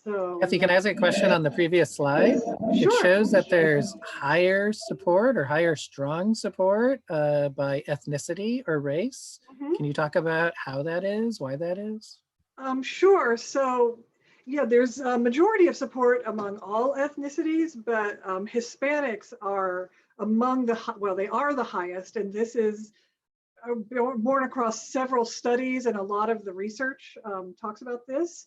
So, Kathy, can I ask a question on the previous slide? Sure. It shows that there's higher support or higher strong support by ethnicity or race. Mhm. Can you talk about how that is, why that is? Sure. So, yeah, there's a majority of support among all ethnicities, but Hispanics are among the, well, they are the highest, and this is born across several studies, and a lot of the research talks about this.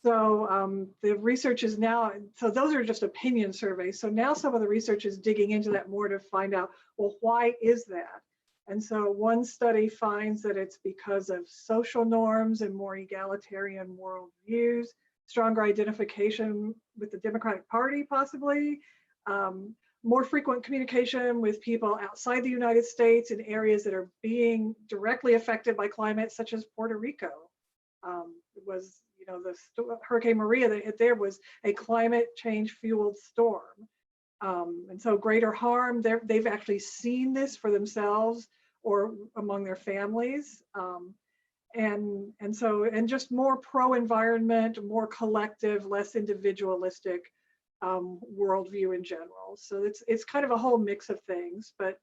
So the research is now, so those are just opinion surveys. So now some of the research is digging into that more to find out, well, why is that? And so one study finds that it's because of social norms and more egalitarian worldviews, stronger identification with the Democratic Party, possibly, more frequent communication with people outside the United States in areas that are being directly affected by climate, such as Puerto Rico. It was, the Hurricane Maria that hit there was a climate change fueled storm. And so greater harm, they've actually seen this for themselves or among their families. And just more pro-environment, more collective, less individualistic worldview in general. So it's kind of a whole mix of things, but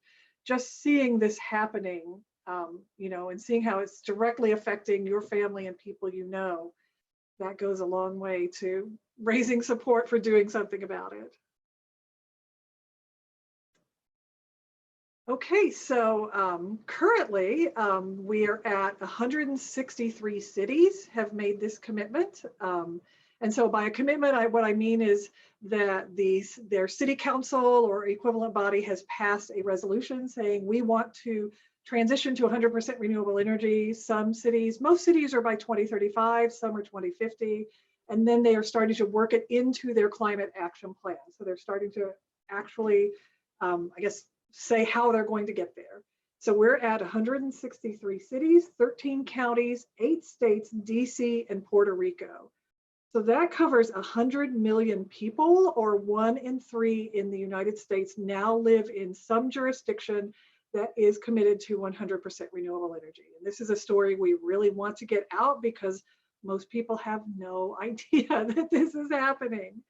just seeing this happening, and seeing how it's directly affecting your family and people that goes a long way to raising support for doing something about it. Okay, so currently we are at 163 cities have made this commitment. And so by a commitment, what I mean is that their city council or equivalent body has passed a resolution saying we want to transition to 100% renewable energy. Some cities, most cities are by 2035, some are 2050, and then they are starting to work it into their climate action plan. So they're starting to actually, I guess, say how they're going to get there. So we're at 163 cities, 13 counties, 8 states, DC, and Puerto Rico. So that covers 100 million people, or 1 in 3 in the United States now live in some jurisdiction that is committed to 100% renewable energy. And this is a story we really want to get out because most people have no idea that this is happening.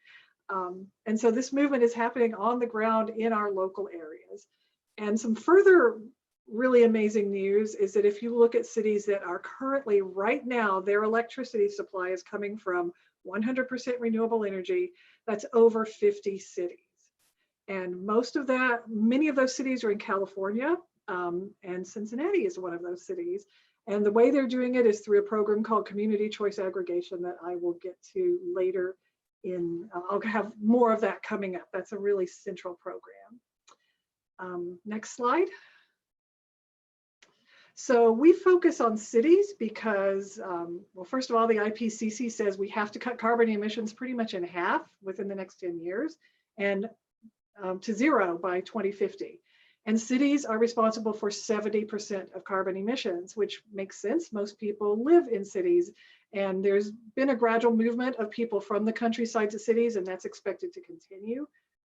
And so this movement is happening on the ground in our local areas. And some further really amazing news is that if you look at cities that are currently right now, their electricity supply is coming from 100% renewable energy, that's over 50 cities. And many of those cities are in California, and Cincinnati is one of those cities. And the way they're doing it is through a program called Community Choice Aggregation that I will get to later I'll have more of that coming up. That's a really central program. Next slide. So we focus on cities because, well, first of all, the IPCC says we have to cut carbon emissions pretty much in half within the next 10 years and to zero by 2050. And cities are responsible for 70% of carbon emissions, which makes sense. Most people live in cities, and there's been a gradual movement of people from the countryside to cities, and that's expected to continue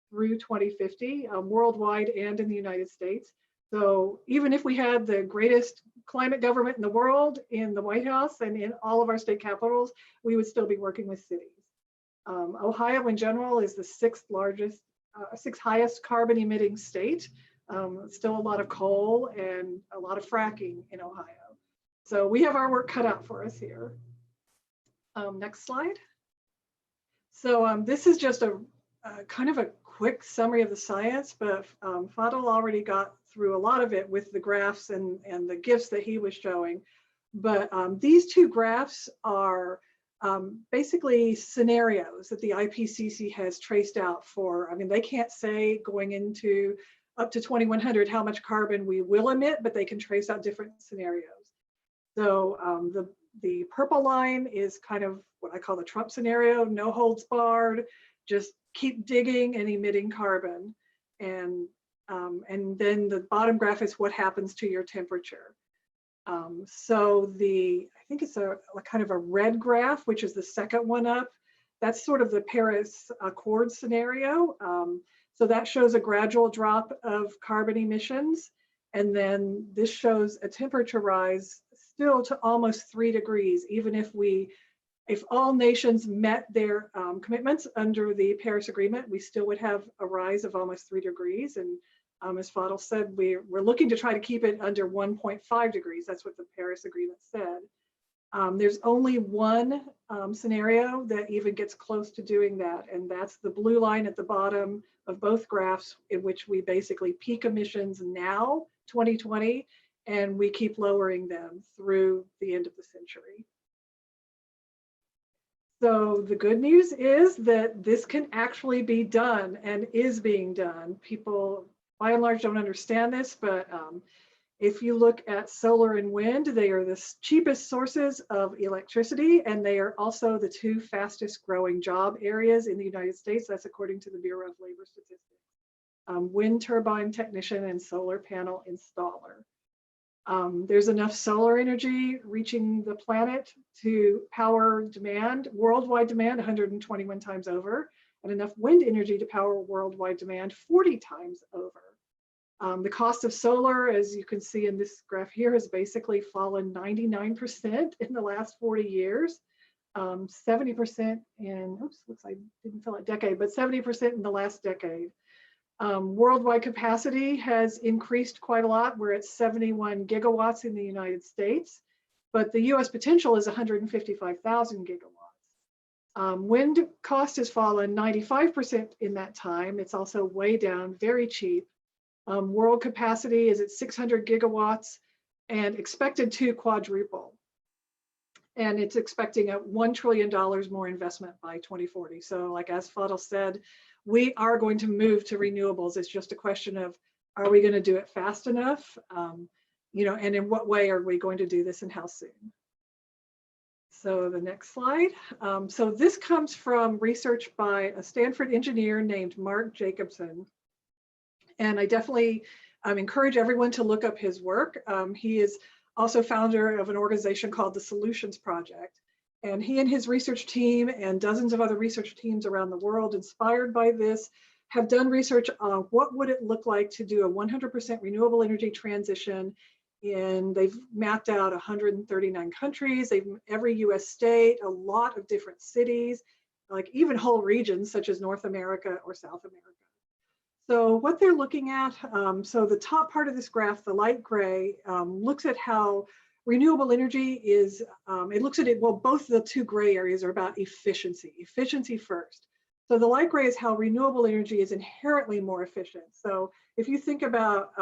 through 2050 worldwide and in the United States. So even if we had the greatest climate government in the world in the White House and in all of our state capitals, we would still be working with cities. Ohio in general is the sixth highest carbon emitting state. Still a lot of coal and a lot of fracking in Ohio. So we have our work cut out for us here. Next slide. So this is just a kind of a quick summary of the science, but Fadhel already got through a lot of it with the graphs and the GIFs that he was showing. But these two graphs are basically scenarios that the IPCC has traced out for. I mean, they can't say going into up to 2100 how much carbon we will emit, but they can trace out different scenarios. So the purple line is kind of what I call the Trump scenario, no holds barred, just keep digging and emitting carbon. And then the bottom graph is what happens to your temperature. So I think it's a kind of a red graph, which is the second one up. That's sort of the Paris Accord scenario. So that shows a gradual drop of carbon emissions. And then this shows a temperature rise still to almost 3 degrees, even if all nations met their commitments under the Paris Agreement, we still would have a rise of almost 3 degrees. And as Fadhel said, we're looking to try to keep it under 1.5 degrees. That's what the Paris Agreement said. There's only one scenario that even gets close to doing that, and that's the blue line at the bottom of both graphs, in which we basically peak emissions now, 2020, and we keep lowering them through the end of the century. So the good news is that this can actually be done and is being done. People, by and large, don't understand this, but if you look at solar and wind, they are the cheapest sources of electricity, and they are also the 2 fastest growing job areas in the United States. That's according to the Bureau of Labor Statistics. Wind turbine technician and solar panel installer. There's enough solar energy reaching the planet to power demand, worldwide demand 121 times over, and enough wind energy to power worldwide demand 40 times over. The cost of solar, as you can see in this graph here, has basically fallen 99% in the last 40 years, 70% in, oops, looks like I didn't fill a decade, but 70% in the last decade. Worldwide capacity has increased quite a lot. We're at 71 gigawatts in the United States, but the US potential is 155,000 gigawatts. Wind cost has fallen 95% in that time. It's also way down, very cheap. World capacity is at 600 gigawatts and expected to quadruple. And it's expecting a $1 trillion more investment by 2040. So like as Fadhel said, we are going to move to renewables. It's just a question of, are we going to do it fast enough? You know, and in what way are we going to do this and how soon? So the next slide. So this comes from research by a Stanford engineer named Mark Jacobson. And I definitely encourage everyone to look up his work. He is also founder of an organization called the Solutions Project. And he and his research team and dozens of other research teams around the world inspired by this have done research on what would it look like to do a 100% renewable energy transition. And they've mapped out 139 countries, every US state, a lot of different cities, like even whole regions such as North America or South America. So what they're looking at, so the top part of this graph, the light gray, looks at how renewable energy is, it looks at it, well, both the 2 gray areas are about efficiency first. So the light gray is how renewable energy is inherently more efficient. So if you think about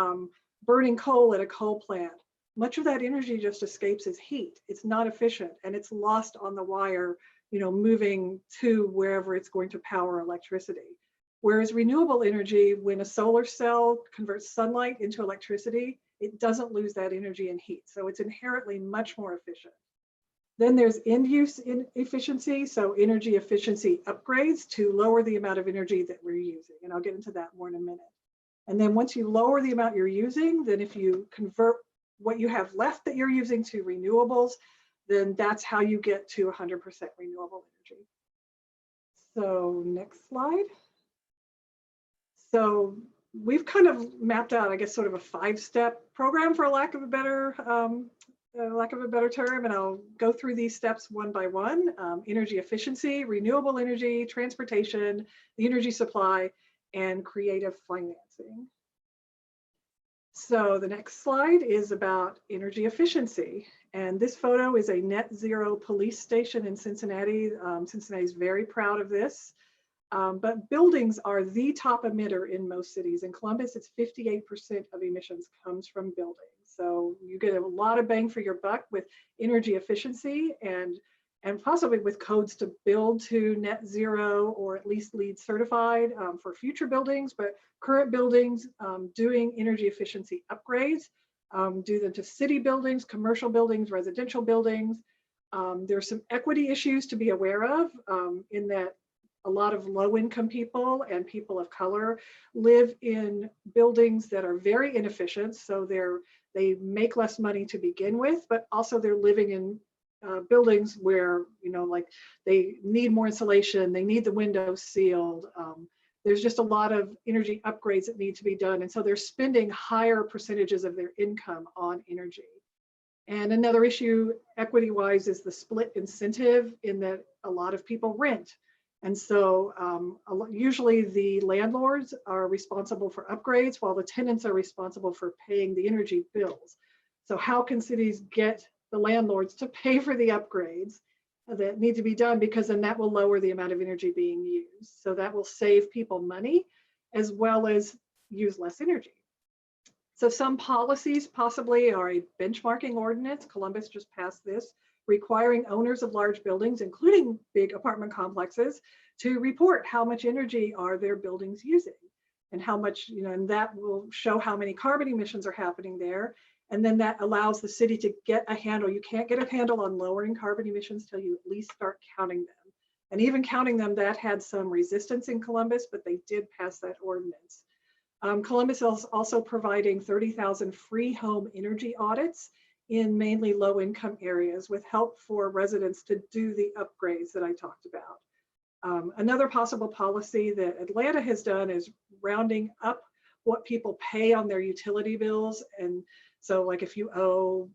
burning coal at a coal plant, much of that energy just escapes as heat. It's not efficient and it's lost on the wire, you know, moving to wherever it's going to power electricity. Whereas renewable energy, when a solar cell converts sunlight into electricity, it doesn't lose that energy and heat. So it's inherently much more efficient. Then there's end use efficiency. So energy efficiency upgrades to lower the amount of energy that we're using. And I'll get into that more in a minute. And then once you lower the amount you're using, then if you convert what you have left that you're using to renewables, then that's how you get to 100% renewable energy. So next slide. So we've kind of mapped out, I guess, sort of a 5-step program, for lack of a better term, and I'll go through these steps one by one. Energy efficiency, renewable energy, transportation, the energy supply, and creative financing. So the next slide is about energy efficiency. And this photo is a net zero police station in Cincinnati. Cincinnati is very proud of this. But buildings are the top emitter in most cities. In Columbus, it's 58% of emissions comes from buildings. So you get a lot of bang for your buck with energy efficiency and possibly with codes to build to net zero or at least LEED certified for future buildings. But current buildings doing energy efficiency upgrades, do them to city buildings, commercial buildings, residential buildings. There's some equity issues to be aware of in that a lot of low-income people and people of color live in buildings that are very inefficient. So they make less money to begin with, but also they're living in buildings where, you know, like they need more insulation, they need the windows sealed. There's just a lot of energy upgrades that need to be done. And so they're spending higher percentages of their income on energy. And another issue equity-wise is the split incentive in that a lot of people rent. And so usually the landlords are responsible for upgrades while the tenants are responsible for paying the energy bills. So how can cities get the landlords to pay for the upgrades that need to be done, because then that will lower the amount of energy being used. So that will save people money as well as use less energy. So some policies possibly are a benchmarking ordinance. Columbus just passed this, requiring owners of large buildings, including big apartment complexes, to report how much energy are their buildings using and how much, you know, and that will show how many carbon emissions are happening there. And then that allows the city to get a handle. You can't get a handle on lowering carbon emissions till you at least start counting them. And even counting them, that had some resistance in Columbus, but they did pass that ordinance. Columbus is also providing 30,000 free home energy audits in mainly low-income areas with help for residents to do the upgrades that I talked about. Another possible policy that Atlanta has done is rounding up what people pay on their utility bills. And so like if you owe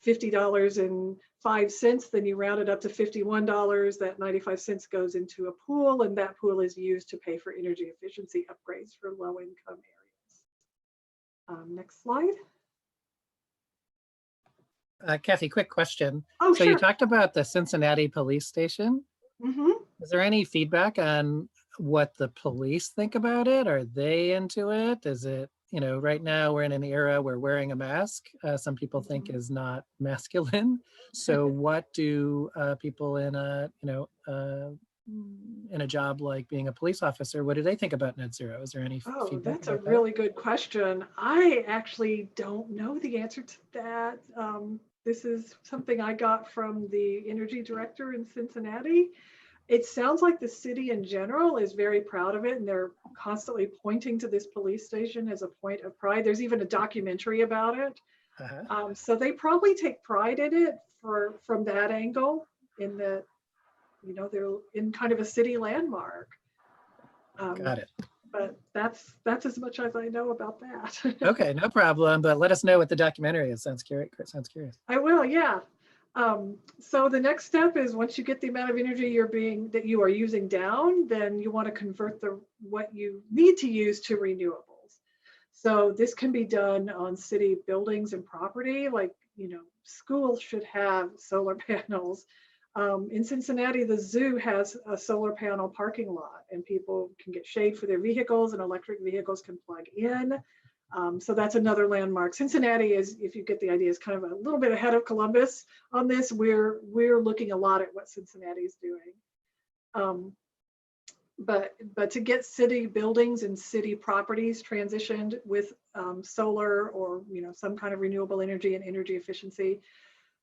$50.05, then you round it up to $51. That 95 cents goes into a pool, and that pool is used to pay for energy efficiency upgrades for low-income areas. Next slide. Kathy, quick question. Oh, so sure. you talked about the Cincinnati police station. Mm-hmm. Is there any feedback on what the police think about it? Are they into it? Is it, you know, right now we're in an era where wearing a mask, some people think is not masculine. So what do people in a, you know, in a job like being a police officer, what do they think about net zero? Is there any feedback? Oh, that's a about that? really good question. I actually don't know the answer to that. This is something I got from the energy director in Cincinnati. It sounds like the city in general is very proud of it, and they're constantly pointing to this police station as a point of pride. There's even a documentary about it. So they probably take pride in it from that angle, in that, you know, they're in kind of a city landmark. Got it. But that's as much as I know about that. Okay, no problem. But let us know what the documentary is. Sounds curious. I will, yeah. So the next step is, once you get the amount of energy that you are using down, then you want to convert what you need to use to renewables. So this can be done on city buildings and property, like, you know, schools should have solar panels. In Cincinnati, the zoo has a solar panel parking lot, and people can get shade for their vehicles, and electric vehicles can plug in. So that's another landmark. Cincinnati is, if you get the idea, is kind of a little bit ahead of Columbus on this. We're looking a lot at what Cincinnati is doing. But to get city buildings and city properties transitioned with solar or, you know, some kind of renewable energy and energy efficiency.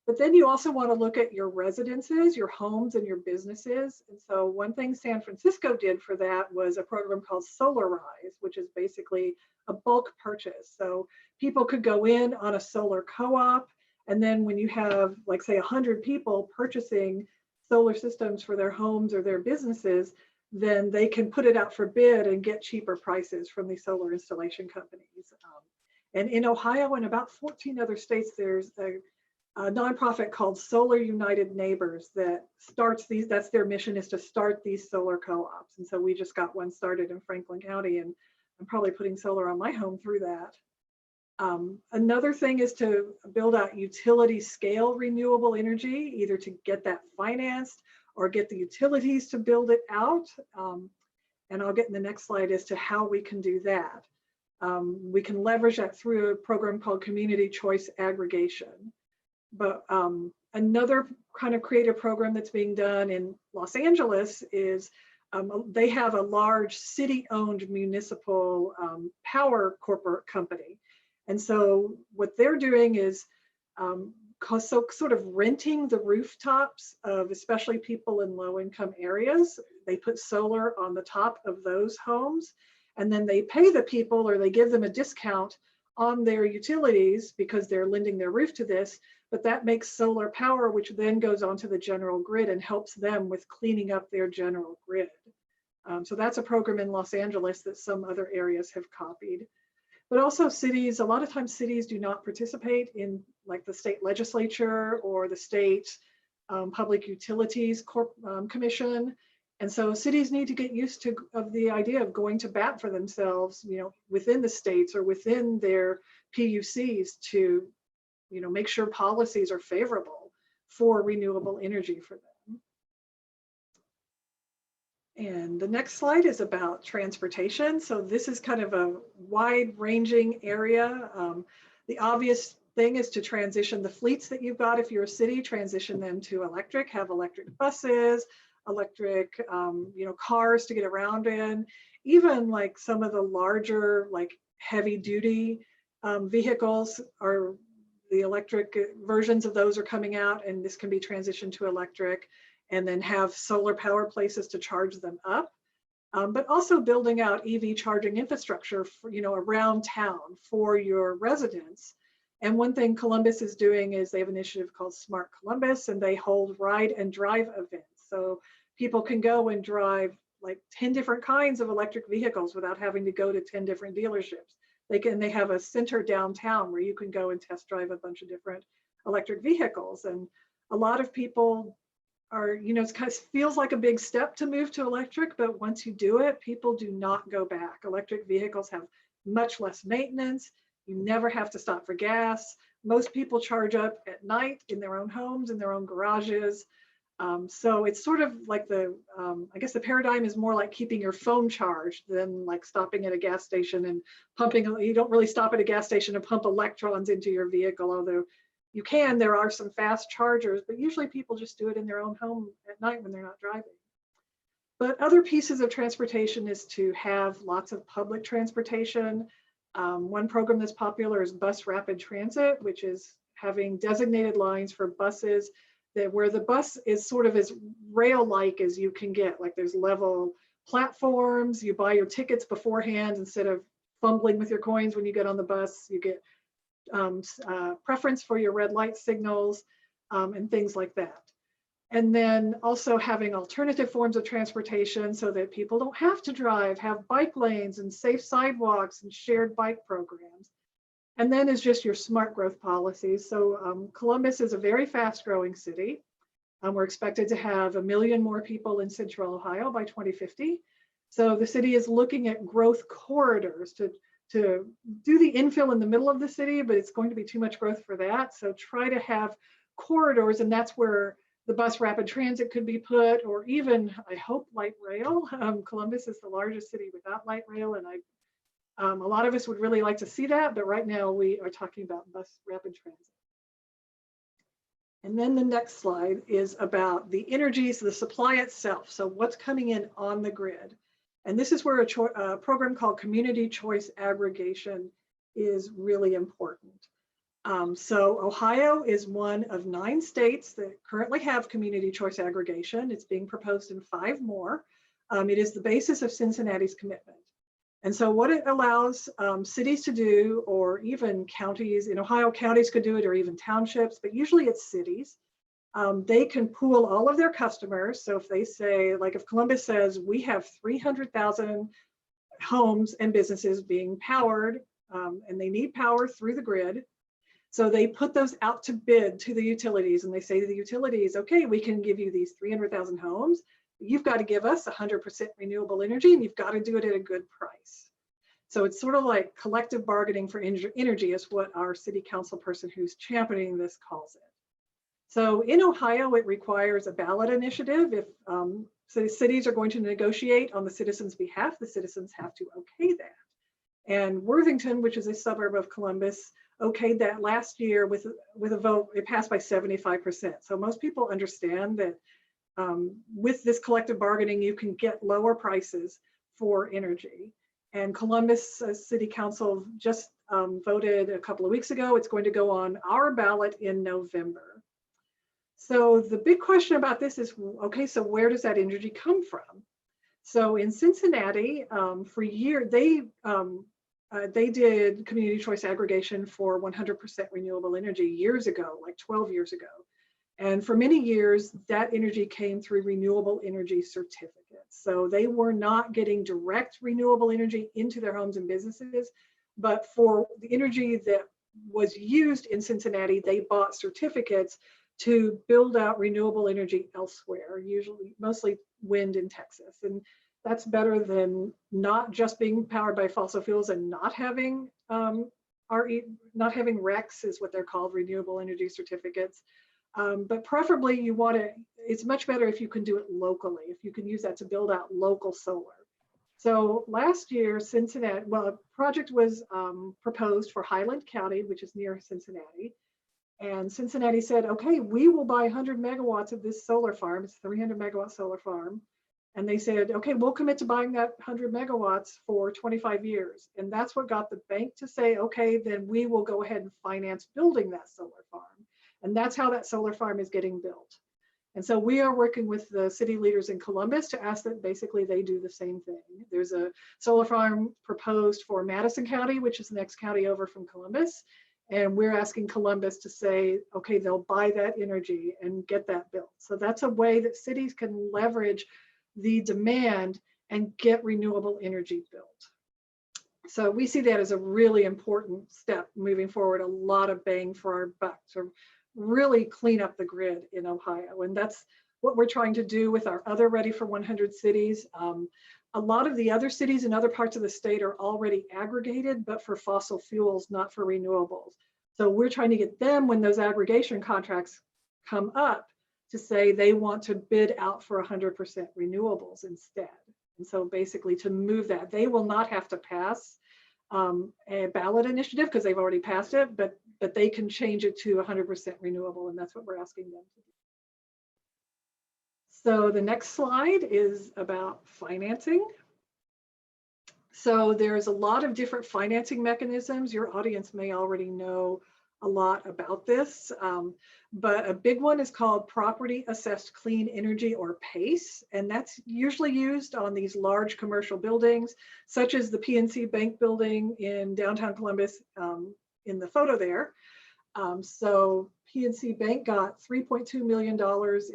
But then you also want to look at your residences, your homes, and your businesses. And so one thing San Francisco did for that was a program called Solarize, which is basically a bulk purchase. So people could go in on a solar co-op, and then when you have, like, say, 100 people purchasing solar systems for their homes or their businesses, then they can put it out for bid and get cheaper prices from these solar installation companies. And in Ohio and about 14 other states, there's a nonprofit called Solar United Neighbors that starts these. That's their mission, is to start these solar co-ops. And so we just got one started in Franklin County, and I'm probably putting solar on my home through that. Another thing is to build out utility scale renewable energy, either to get that financed or get the utilities to build it out. And I'll get in the next slide as to how we can do that. We can leverage that through a program called community choice aggregation. But another kind of creative program that's being done in Los Angeles is they have a large city-owned municipal power corporate company. And so what they're doing is sort of renting the rooftops of especially people in low-income areas. They put solar on the top of those homes, and then they pay the people, or they give them a discount on their utilities because they're lending their roof to this, but that makes solar power, which then goes onto the general grid and helps them with cleaning up their general grid. So that's a program in Los Angeles that some other areas have copied. But also cities, a lot of times cities do not participate in like the state legislature or the state public utilities commission. And so cities need to get used to the idea of going to bat for themselves, you know, within the states or within their PUCs to, you know, make sure policies are favorable for renewable energy for them. And the next slide is about transportation. So this is kind of a wide-ranging area. The obvious thing is to transition the fleets that you've got if you're a city, transition them to electric, have electric buses, electric you know, cars to get around in. Even like some of the larger, like heavy-duty vehicles are, the electric versions of those are coming out, and this can be transitioned to electric, and then have solar power places to charge them up. But also building out EV charging infrastructure for, you know, around town for your residents. And one thing Columbus is doing is they have an initiative called Smart Columbus, and they hold ride and drive events. So people can go and drive like 10 different kinds of electric vehicles without having to go to 10 different dealerships. They have a center downtown where you can go and test drive a bunch of different electric vehicles. And a lot of people are, you know, it kind of feels like a big step to move to electric, but once you do it, people do not go back. Electric vehicles have much less maintenance. You never have to stop for gas. Most people charge up at night in their own homes, in their own garages. So it's sort of like the, I guess the paradigm is more like keeping your phone charged than like stopping at a gas station and pumping. You don't really stop at a gas station and pump electrons into your vehicle, although you can. There are some fast chargers, but usually people just do it in their own home at night when they're not driving. But other pieces of transportation is to have lots of public transportation. One program that's popular is bus rapid transit, which is having designated lines for buses that where the bus is sort of as rail-like as you can get. Like there's level platforms, you buy your tickets beforehand instead of fumbling with your coins when you get on the bus. You get preference for your red light signals and things like that. And then also having alternative forms of transportation so that people don't have to drive, have bike lanes and safe sidewalks and shared bike programs. And then is just your smart growth policies. So Columbus is a very fast growing city. We're expected to have 1 million more people in Central Ohio by 2050. So the city is looking at growth corridors to do the infill in the middle of the city, but it's going to be too much growth for that. So try to have corridors, and that's where the bus rapid transit could be put, or even, I hope, light rail. Columbus is the largest city without light rail, and a lot of us would really like to see that, but right now we are talking about bus rapid transit. And then the next slide is about the energy, so the supply itself. So what's coming in on the grid? And this is where a program called community choice aggregation is really important. So Ohio is one of 9 states that currently have community choice aggregation. It's being proposed in 5 more. It is the basis of Cincinnati's commitment. And so what it allows cities to do, or even counties, in Ohio, counties could do it, or even townships, but usually it's cities. They can pool all of their customers. So if they say, like if Columbus says, we have 300,000 homes and businesses being powered, and they need power through the grid. So they put those out to bid to the utilities, and they say to the utilities, okay, we can give you these 300,000 homes. You've got to give us 100% renewable energy, and you've got to do it at a good price. So it's sort of like collective bargaining for energy is what our city council person who's championing this calls it. So in Ohio, it requires a ballot initiative. If so the cities are going to negotiate on the citizens' behalf, the citizens have to okay that. And Worthington, which is a suburb of Columbus, okayed that last year with a vote. It passed by 75%. So most people understand that with this collective bargaining, you can get lower prices for energy. And Columbus City Council just voted a couple of weeks ago. It's going to go on our ballot in November. So the big question about this is, okay, so where does that energy come from? So in Cincinnati, for years, they did community choice aggregation for 100% renewable energy years ago, like 12 years ago. And for many years, that energy came through renewable energy certificates. So they were not getting direct renewable energy into their homes and businesses, but for the energy that was used in Cincinnati, they bought certificates to build out renewable energy elsewhere, usually mostly wind in Texas. And that's better than not just being powered by fossil fuels and not having RECs is what they're called, renewable energy certificates. But preferably you want to, it's much better if you can do it locally, if you can use that to build out local solar. So last year, Cincinnati, well, a project was proposed for Highland County, which is near Cincinnati. And Cincinnati said, okay, we will buy 100 megawatts of this solar farm. It's a 300 megawatt solar farm. And they said, okay, we'll commit to buying that 100 megawatts for 25 years. And that's what got the bank to say, okay, then we will go ahead and finance building that solar farm. And that's how that solar farm is getting built. And so we are working with the city leaders in Columbus to ask that basically they do the same thing. There's a solar farm proposed for Madison County, which is the next county over from Columbus. And we're asking Columbus to say, okay, they'll buy that energy and get that built. So that's a way that cities can leverage the demand and get renewable energy built. So we see that as a really important step moving forward, a lot of bang for our buck to really clean up the grid in Ohio. And that's what we're trying to do with our other Ready for 100 cities. A lot of the other cities in other parts of the state are already aggregated, but for fossil fuels, not for renewables. So we're trying to get them, when those aggregation contracts come up, to say they want to bid out for 100% renewables instead. And so basically to move that, they will not have to pass a ballot initiative because they've already passed it, but they can change it to 100% renewable, and that's what we're asking them to do. So the next slide is about financing. So there's a lot of different financing mechanisms. Your audience may already know a lot about this, but a big one is called Property Assessed Clean Energy, or PACE, and that's usually used on these large commercial buildings, such as the PNC Bank building in downtown Columbus in the photo there. So PNC Bank got $3.2 million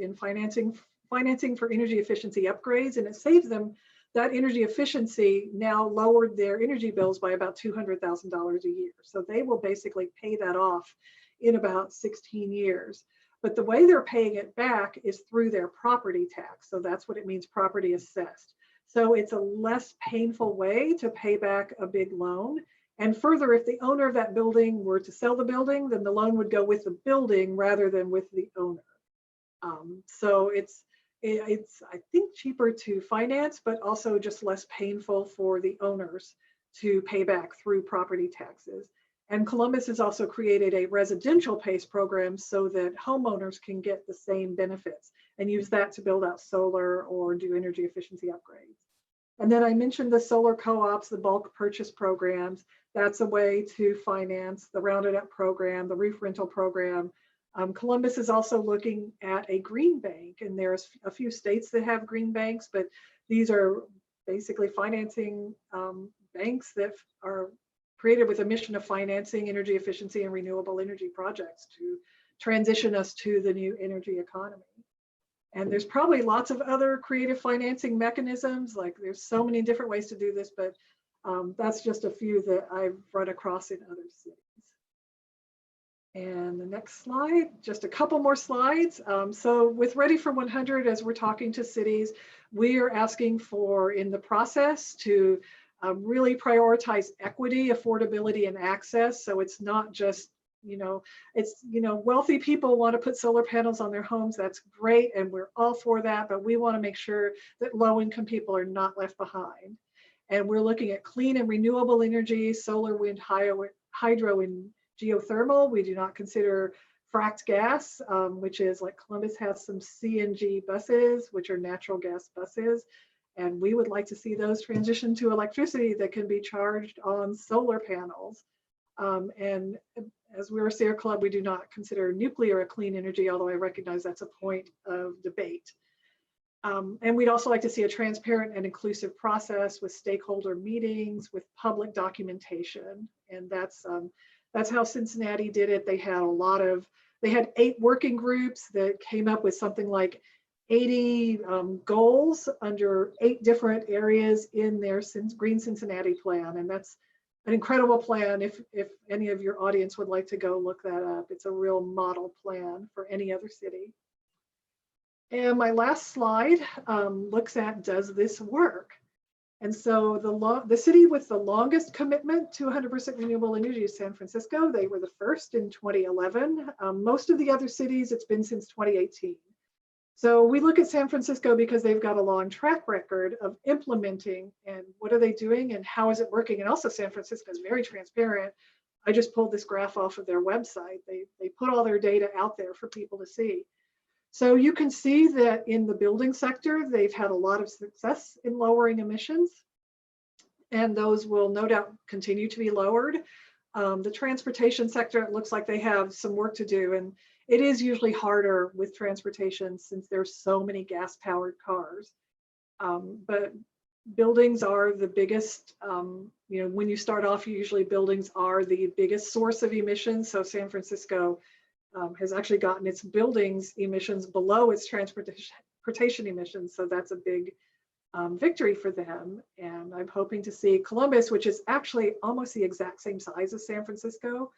in financing for energy efficiency upgrades, and it saves them. That energy efficiency now lowered their energy bills by about $200,000 a year. So they will basically pay that off in about 16 years. But the way they're paying it back is through their property tax. So that's what it means, property assessed. So it's a less painful way to pay back a big loan. And further, if the owner of that building were to sell the building, then the loan would go with the building rather than with the owner. So it's I think cheaper to finance, but also just less painful for the owners to pay back through property taxes. And Columbus has also created a residential PACE program so that homeowners can get the same benefits and use that to build out solar or do energy efficiency upgrades. And then I mentioned the solar co-ops, the bulk purchase programs. That's a way to finance the Rounded Up program, the roof rental program. Columbus is also looking at a green bank, and there's a few states that have green banks, but these are basically financing banks that are created with a mission of financing energy efficiency and renewable energy projects to transition us to the new energy economy. And there's probably lots of other creative financing mechanisms, like there's so many different ways to do this, but that's just a few that I've run across in other cities. And the next slide, just a couple more slides. So with Ready for 100, as we're talking to cities, we are asking for, in the process, to really prioritize equity, affordability, and access. So it's not just, wealthy people want to put solar panels on their homes. That's great, and we're all for that, but we want to make sure that low-income people are not left behind. And we're looking at clean and renewable energy, solar, wind, hydro, and geothermal. We do not consider fracked gas, which is like Columbus has some CNG buses, which are natural gas buses. And we would like to see those transition to electricity that can be charged on solar panels. And as we're a Sierra Club, we do not consider nuclear a clean energy, although I recognize that's a point of debate. And we'd also like to see a transparent and inclusive process with stakeholder meetings, with public documentation. And that's how Cincinnati did it. They had 8 working groups that came up with something like 80 goals under 8 different areas in their Green Cincinnati plan. And that's an incredible plan. If any of your audience would like to go look that up, it's a real model plan for any other city. And my last slide looks at, does this work? And so the city with the longest commitment to 100% renewable energy is San Francisco. They were the first in 2011. Most of the other cities, it's been since 2018. So we look at San Francisco because they've got a long track record of implementing, and what are they doing and how is it working? And also San Francisco is very transparent. I just pulled this graph off of their website. They put all their data out there for people to see. So you can see that in the building sector, they've had a lot of success in lowering emissions, and those will no doubt continue to be lowered. The transportation sector, it looks like they have some work to do, and it is usually harder with transportation since there's so many gas-powered cars. But buildings are the biggest, when you start off, usually buildings are the biggest source of emissions. So San Francisco has actually gotten its buildings emissions below its transportation emissions. So that's a big victory for them. And I'm hoping to see Columbus, which is actually almost the exact same size as San Francisco.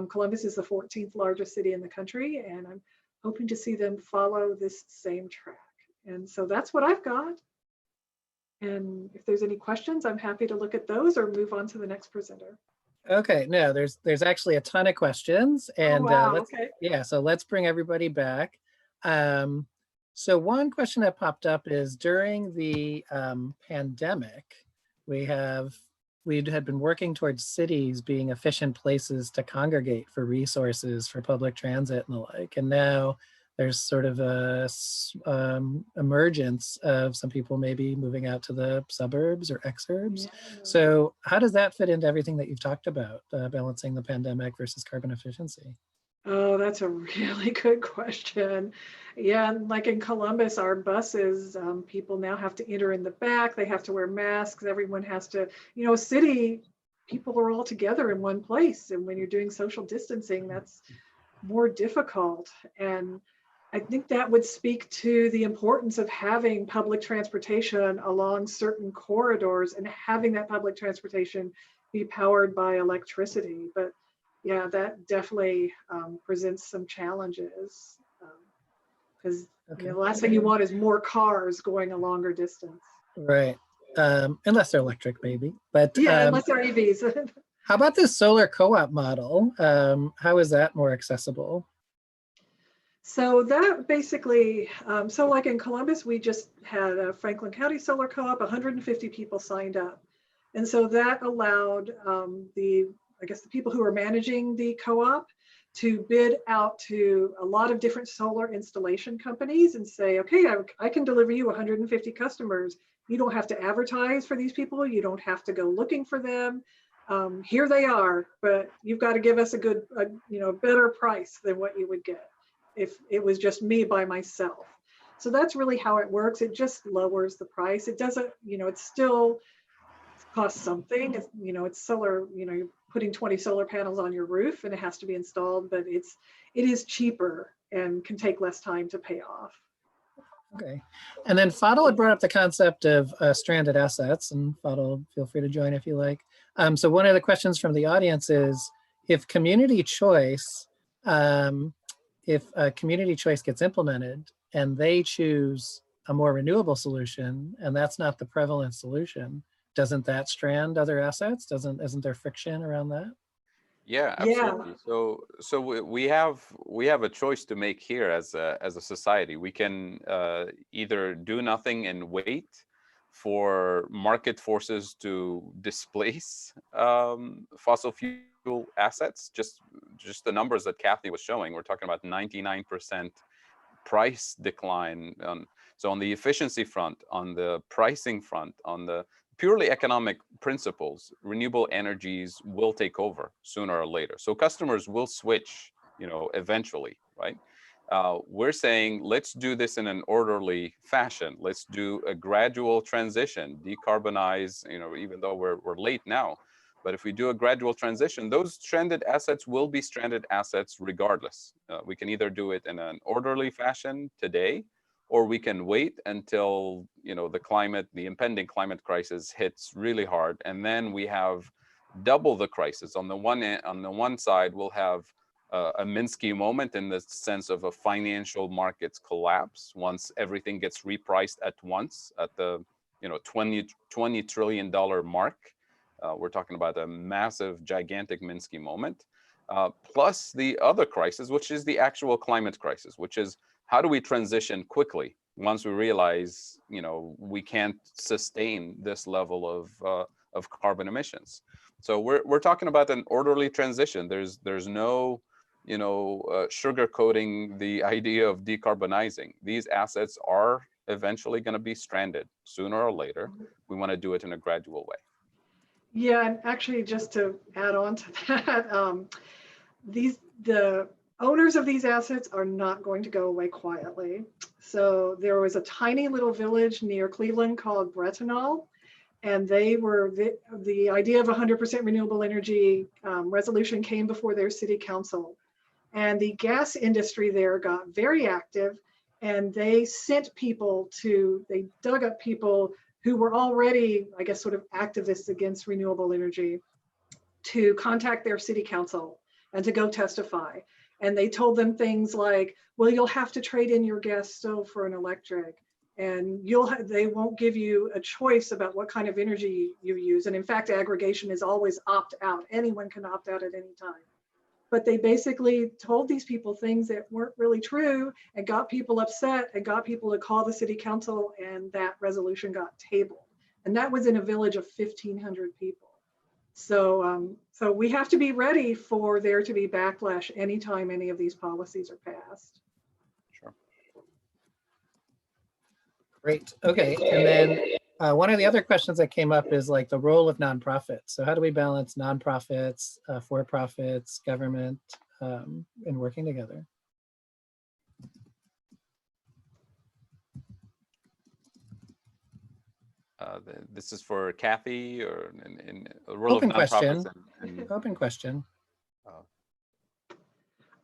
Columbus is the 14th largest city in the country, and I'm hoping to see them follow this same track. And so that's what I've got. And if there's any questions, I'm happy to look at those or move on to the next presenter. Okay, no, there's actually a ton of questions, and so let's bring everybody back. So one question that popped up is, during the pandemic, we had been working towards cities being efficient places to congregate for resources for public transit and the like, and now there's sort of a emergence of some people maybe moving out to the suburbs or exurbs. Yeah. So how does that fit into everything that you've talked about, balancing the pandemic versus carbon efficiency? Oh, that's a really good question. Yeah, like in Columbus, our buses, people now have to enter in the back. They have to wear masks. Everyone has to, city, people are all together in one place. And when you're doing social distancing, that's more difficult. And I think that would speak to the importance of having public transportation along certain corridors and having that public transportation be powered by electricity. But yeah, that definitely presents some challenges, because the last thing you want is more cars going a longer distance. Right, unless they're electric, maybe. But yeah, unless they're EVs. How about this solar co-op model? How is that more accessible? So that basically, so like in Columbus, we just had a Franklin County Solar Co-op, 150 people signed up. And so that allowed the people who are managing the co-op to bid out to a lot of different solar installation companies and say, okay, I can deliver you 150 customers. You don't have to advertise for these people. You don't have to go looking for them. Here they are, but you've got to give us a good, better price than what you would get if it was just me by myself. So that's really how it works. It just lowers the price. It doesn't, it still costs something. It's, it's solar, you're putting 20 solar panels on your roof and it has to be installed, but it is cheaper and can take less time to pay off. Okay. And then Fadhel had brought up the concept of stranded assets, and Fadhel, feel free to join if you like. So one of the questions from the audience is, if community choice gets implemented and they choose a more renewable solution, and that's not the prevalent solution, doesn't that strand other assets? Isn't there friction around that? Yeah, absolutely. So we have a choice to make here as a society. We can either do nothing and wait for market forces to displace fossil fuel assets. Just the numbers that Kathy was showing, we're talking about 99% price decline. So on the efficiency front, on the pricing front, on the purely economic principles, renewable energies will take over sooner or later. So customers will switch, eventually, right? We're saying, let's do this in an orderly fashion. Let's do a gradual transition, decarbonize, even though we're late now. But if we do a gradual transition, those stranded assets will be stranded assets regardless. We can either do it in an orderly fashion today, or we can wait until the impending climate crisis hits really hard, and then we have double the crisis. On the one side, we'll have a Minsky moment in the sense of a financial markets collapse once everything gets repriced at once at the $20 trillion mark. We're talking about a massive, gigantic Minsky moment, plus the other crisis, which is the actual climate crisis, which is how do we transition quickly once we realize, we can't sustain this level of carbon emissions. So we're talking about an orderly transition. There's no, sugarcoating the idea of decarbonizing. These assets are eventually going to be stranded sooner or later. We want to do it in a gradual way. Yeah, and actually, just to add on to that, the owners of these assets are not going to go away quietly. So there was a tiny little village near Cleveland called Bretonal, and they were the idea of 100% renewable energy resolution came before their city council, and the gas industry there got very active, and they dug up people who were already, I guess, sort of activists against renewable energy to contact their city council and to go testify. And they told them things like, well, you'll have to trade in your gas stove for an electric, and they won't give you a choice about what kind of energy you use. And in fact, aggregation is always opt out. Anyone can opt out at any time. But they basically told these people things that weren't really true and got people upset and got people to call the city council, and that resolution got tabled. And that was in a village of 1,500 people. So, so we have to be ready for there to be backlash anytime any of these policies are passed. Sure. Great. Okay. And then one of the other questions that came up is like the role of nonprofits. So how do we balance nonprofits, for-profits, government, in working together? This is for Kathy, or in a role Open of nonprofits. question. Open question.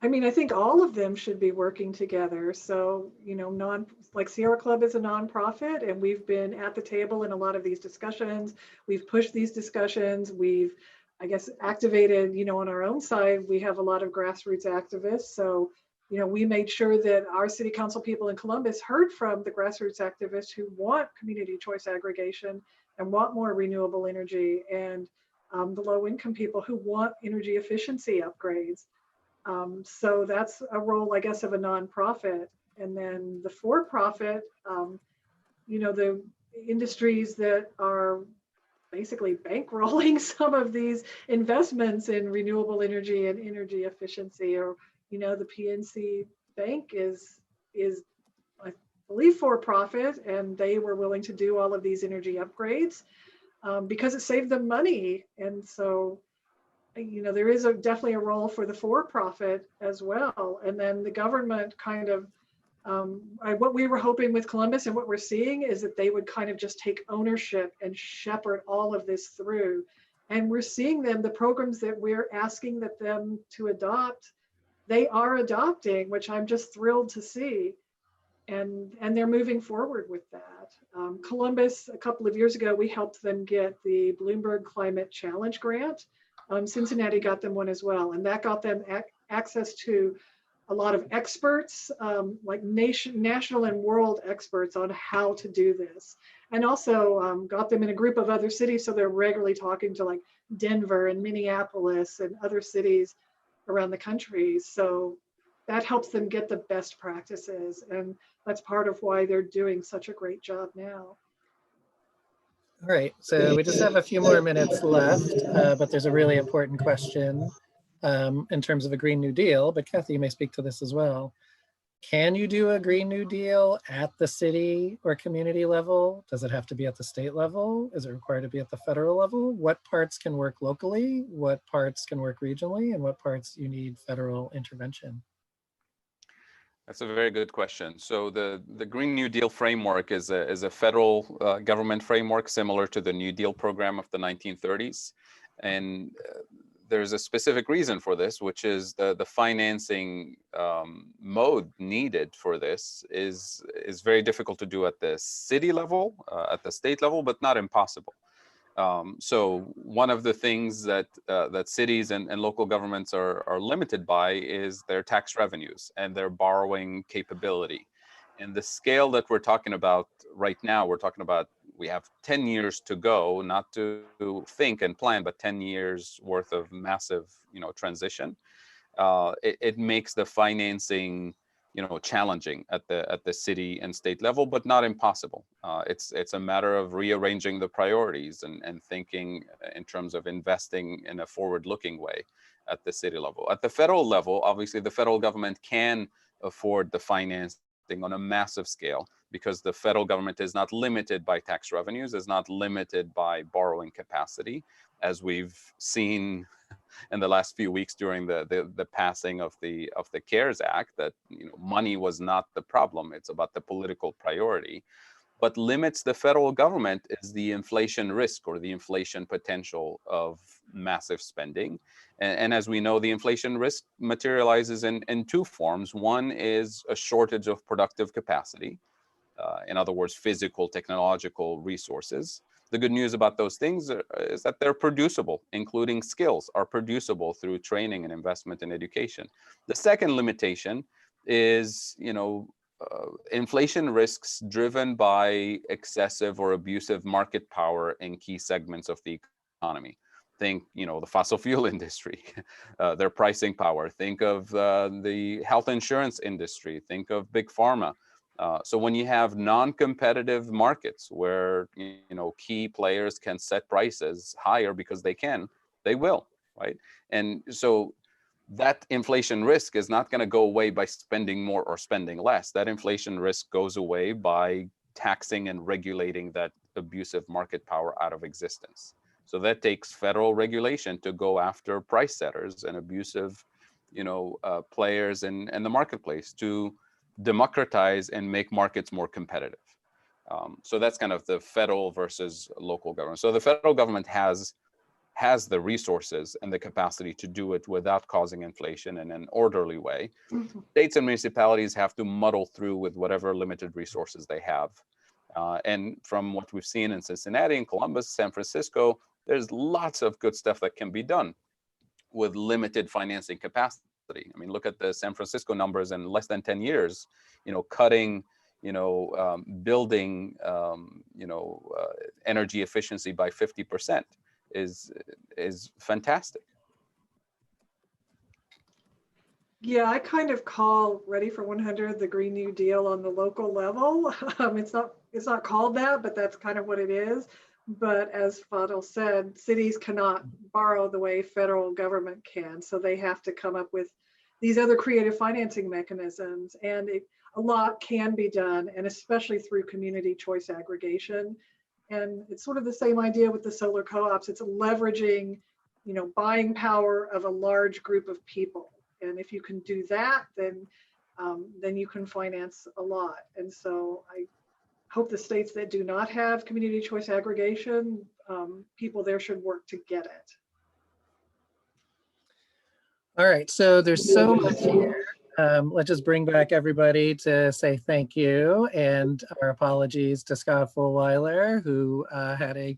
I mean, I think all of them should be working together. So, like Sierra Club is a nonprofit, and we've been at the table in a lot of these discussions. We've pushed these discussions. We've, I guess, activated, on our own side, we have a lot of grassroots activists. So, we made sure that our city council people in Columbus heard from the grassroots activists who want community choice aggregation and want more renewable energy, and the low income people who want energy efficiency upgrades. So that's a role, I guess, of a nonprofit. And then the for-profit, the industries that are basically bankrolling some of these investments in renewable energy and energy efficiency, or, the PNC Bank is I believe for-profit, and they were willing to do all of these energy upgrades because it saved them money. And so, there is definitely a role for the for-profit as well. And then the government kind of, what we were hoping with Columbus and what we're seeing is that they would kind of just take ownership and shepherd all of this through. And we're seeing the programs that we're asking them to adopt, they are adopting, which I'm just thrilled to see. And they're moving forward with that. Columbus, a couple of years ago, we helped them get the Bloomberg Climate Challenge grant. Cincinnati got them one as well, and that got them access to a lot of experts, like national and world experts on how to do this. and also got them in a group of other cities, so they're regularly talking to like Denver and Minneapolis and other cities around the country. So that helps them get the best practices, and that's part of why they're doing such a great job now. All right, so we just have a few more minutes left, but there's a really important question in terms of a Green New Deal, but Kathy, you may speak to this as well. Can you do a Green New Deal at the city or community level? Does it have to be at the state level? Is it required to be at the federal level? What parts can work locally? What parts can work regionally? And what parts you need federal intervention? That's a very good question. So the Green New Deal framework is a federal government framework similar to the New Deal program of the 1930s. And there's a specific reason for this, which is the financing mode needed for this is very difficult to do at the city level, at the state level, but not impossible. So one of the things that that cities and local governments are limited by is their tax revenues and their borrowing capability. And the scale that we're talking about right now, we're talking about we have 10 years to go, not to think and plan, but 10 years worth of massive, transition. It makes the financing, challenging at the city and state level, but not impossible. It's a matter of rearranging the priorities and thinking in terms of investing in a forward-looking way at the city level. At the federal level, obviously, the federal government can afford the financing on a massive scale because the federal government is not limited by tax revenues, is not limited by borrowing capacity, as we've seen in the last few weeks during the passing of the CARES Act, that money was not the problem, it's about the political priority. What limits the federal government is the inflation risk or the inflation potential of massive spending. And as we know, the inflation risk materializes in two forms. One is a shortage of productive capacity. In other words, physical, technological resources. The good news about those things is that they're producible, including skills are producible through training and investment in education. The second limitation is, inflation risks driven by excessive or abusive market power in key segments of the economy. Think, the fossil fuel industry, their pricing power. Think of the health insurance industry. Think of big pharma. So when you have non-competitive markets where key players can set prices higher because they will, right? And so that inflation risk is not going to go away by spending more or spending less. That inflation risk goes away by taxing and regulating that abusive market power out of existence. So that takes federal regulation to go after price setters and abusive, players in the marketplace to democratize and make markets more competitive. So that's kind of the federal versus local government. So the federal government has the resources and the capacity to do it without causing inflation in an orderly way. Mm-hmm. States and municipalities have to muddle through with whatever limited resources they have. And from what we've seen in Cincinnati and Columbus, San Francisco, there's lots of good stuff that can be done with limited financing capacity. I mean, look at the San Francisco numbers in less than 10 years, cutting, building, energy efficiency by 50% is fantastic. Yeah, I kind of call Ready for 100 the Green New Deal on the local level. It's not called that, but that's kind of what it is. But as Fadhel said, cities cannot borrow the way federal government can. So they have to come up with these other creative financing mechanisms. And a lot can be done, and especially through community choice aggregation. And it's sort of the same idea with the solar co-ops. It's leveraging, buying power of a large group of people. And if you can do that, then you can finance a lot. And so I hope the states that do not have community choice aggregation, people there should work to get it. All right, so there's so much here. Let's just bring back everybody to say thank you, and our apologies to Scott Fulweiler, who had a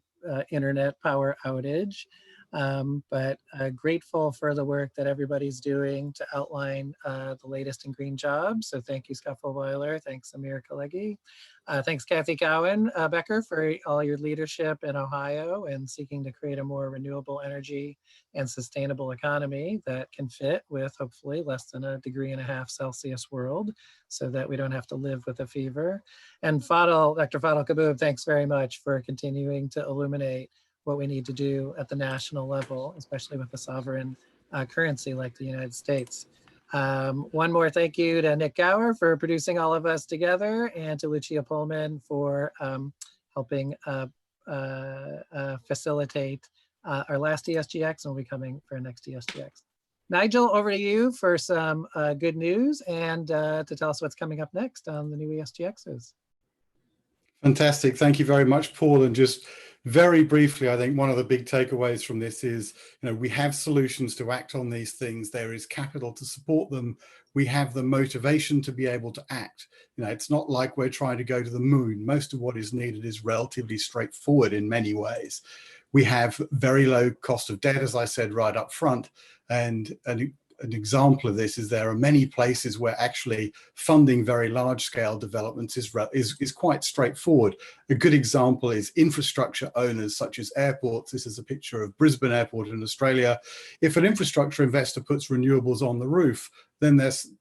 internet power outage. But grateful for the work that everybody's doing to outline the latest in green jobs. So thank you, Scott Fulweiler. Thanks, Amir Khalegi. Thanks, Kathy Cowan Becker, for all your leadership in Ohio and seeking to create a more renewable energy and sustainable economy that can fit with hopefully less than 1.5 degrees Celsius world, so that we don't have to live with a fever. And Dr. Fadhel Kaboub, thanks very much for continuing to illuminate what we need to do at the national level, especially with a sovereign currency like the United States. One more thank you to Nick Gower for producing all of us together, and to Lucia Pullman for helping facilitate our last ESGX, and we'll be coming for our next ESGX. Nigel, over to you for some good news and to tell us what's coming up next on the new ESGXs. Fantastic. Thank you very much, Paul. And just very briefly, I think one of the big takeaways from this is, we have solutions to act on these things. There is capital to support them. We have the motivation to be able to act. It's not like we're trying to go to the moon. Most of what is needed is relatively straightforward in many ways. We have very low cost of debt, as I said right up front, and an example of this is there are many places where actually funding very large scale developments is quite straightforward. A good example is infrastructure owners such as airports. This is a picture of Brisbane Airport in Australia. If an infrastructure investor puts renewables on the roof, then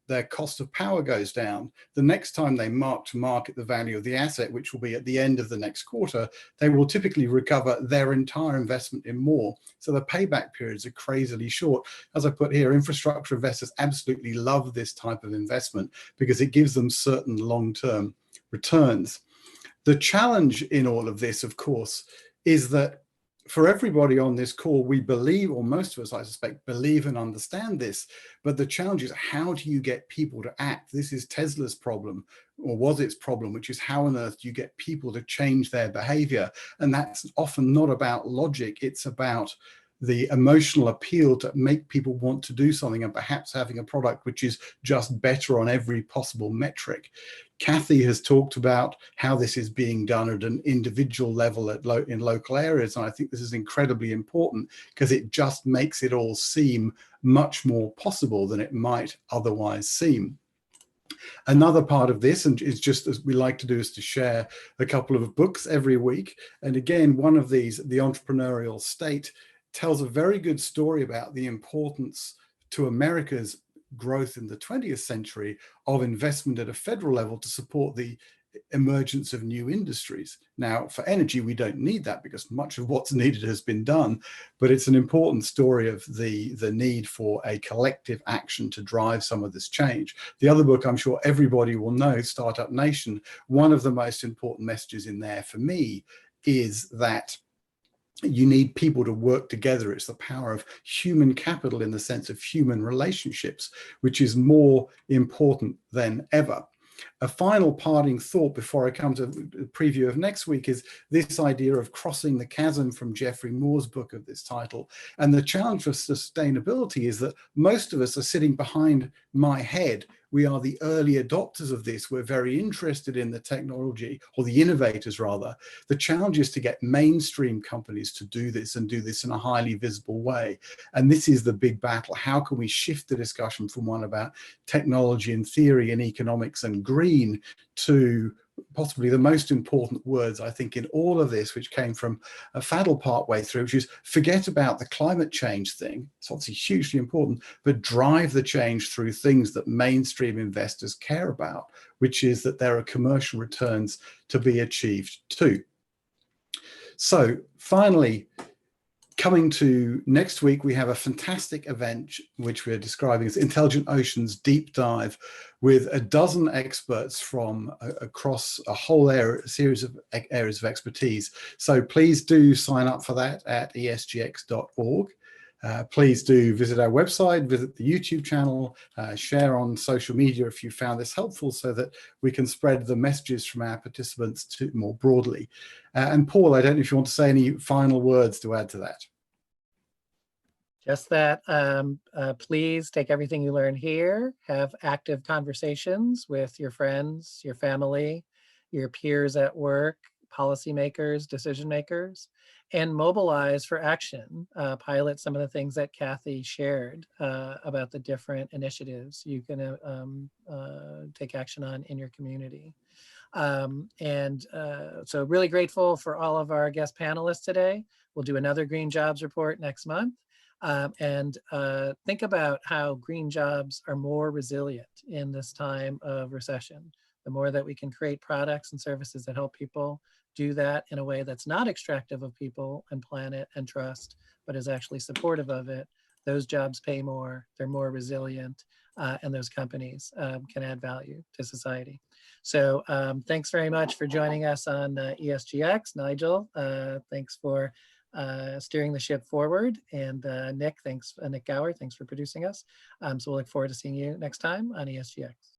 their cost of power goes down. The next time they mark to market the value of the asset, which will be at the end of the next quarter, they will typically recover their entire investment in more. So the payback periods are crazily short. As I put here, infrastructure investors absolutely love this type of investment because it gives them certain long-term returns. The challenge in all of this, of course, is that for everybody on this call, we believe, or most of us, I suspect, believe and understand this, but the challenge is, how do you get people to act? This is Tesla's problem, or was its problem, which is how on earth do you get people to change their behavior? And that's often not about logic, it's about the emotional appeal to make people want to do something, and perhaps having a product which is just better on every possible metric. Kathy has talked about how this is being done at an individual level in local areas, and I think this is incredibly important because it just makes it all seem much more possible than it might otherwise seem. Another part of this, and is just as we like to do, is to share a couple of books every week. And again, one of these, The Entrepreneurial State, tells a very good story about the importance to America's growth in the 20th century of investment at a federal level to support the emergence of new industries. Now, for energy, we don't need that because much of what's needed has been done, but it's an important story of the need for a collective action to drive some of this change. The other book, I'm sure everybody will know, Startup Nation, one of the most important messages in there for me is that you need people to work together. It's the power of human capital in the sense of human relationships, which is more important than ever. A final parting thought before I come to the preview of next week is this idea of crossing the chasm from Geoffrey Moore's book of this title. And the challenge of sustainability is that most of us are sitting behind my head. We are the early adopters of this. We're very interested in the technology, or the innovators rather. The challenge is to get mainstream companies to do this and do this in a highly visible way. And this is the big battle. How can we shift the discussion from one about technology and theory and economics and green to possibly the most important words, I think, in all of this, which came from Fadhel partway through, which is forget about the climate change thing. It's obviously hugely important, but drive the change through things that mainstream investors care about, which is that there are commercial returns to be achieved too. So finally, coming to next week, we have a fantastic event, which we're describing as Intelligent Oceans Deep Dive, with a dozen experts from across a whole series of areas of expertise. So please do sign up for that at esgx.org. Please do visit our website, visit the YouTube channel, share on social media if you found this helpful, so that we can spread the messages from our participants to more broadly. And Paul, I don't know if you want to say any final words to add to that. Just that, please take everything you learn here, have active conversations with your friends, your family, your peers at work, policymakers, decision makers, and mobilize for action, pilot some of the things that Kathy shared about the different initiatives you can take action on in your community. So really grateful for all of our guest panelists today. We'll do another Green Jobs report next month. Think about how green jobs are more resilient in this time of recession. The more that we can create products and services that help people do that in a way that's not extractive of people and planet and trust, but is actually supportive of it, those jobs pay more, they're more resilient, and those companies can add value to society. So thanks very much for joining us on ESGX. Nigel, thanks for steering the ship forward. And Nick Gower, thanks for producing us. So we'll look forward to seeing you next time on ESGX.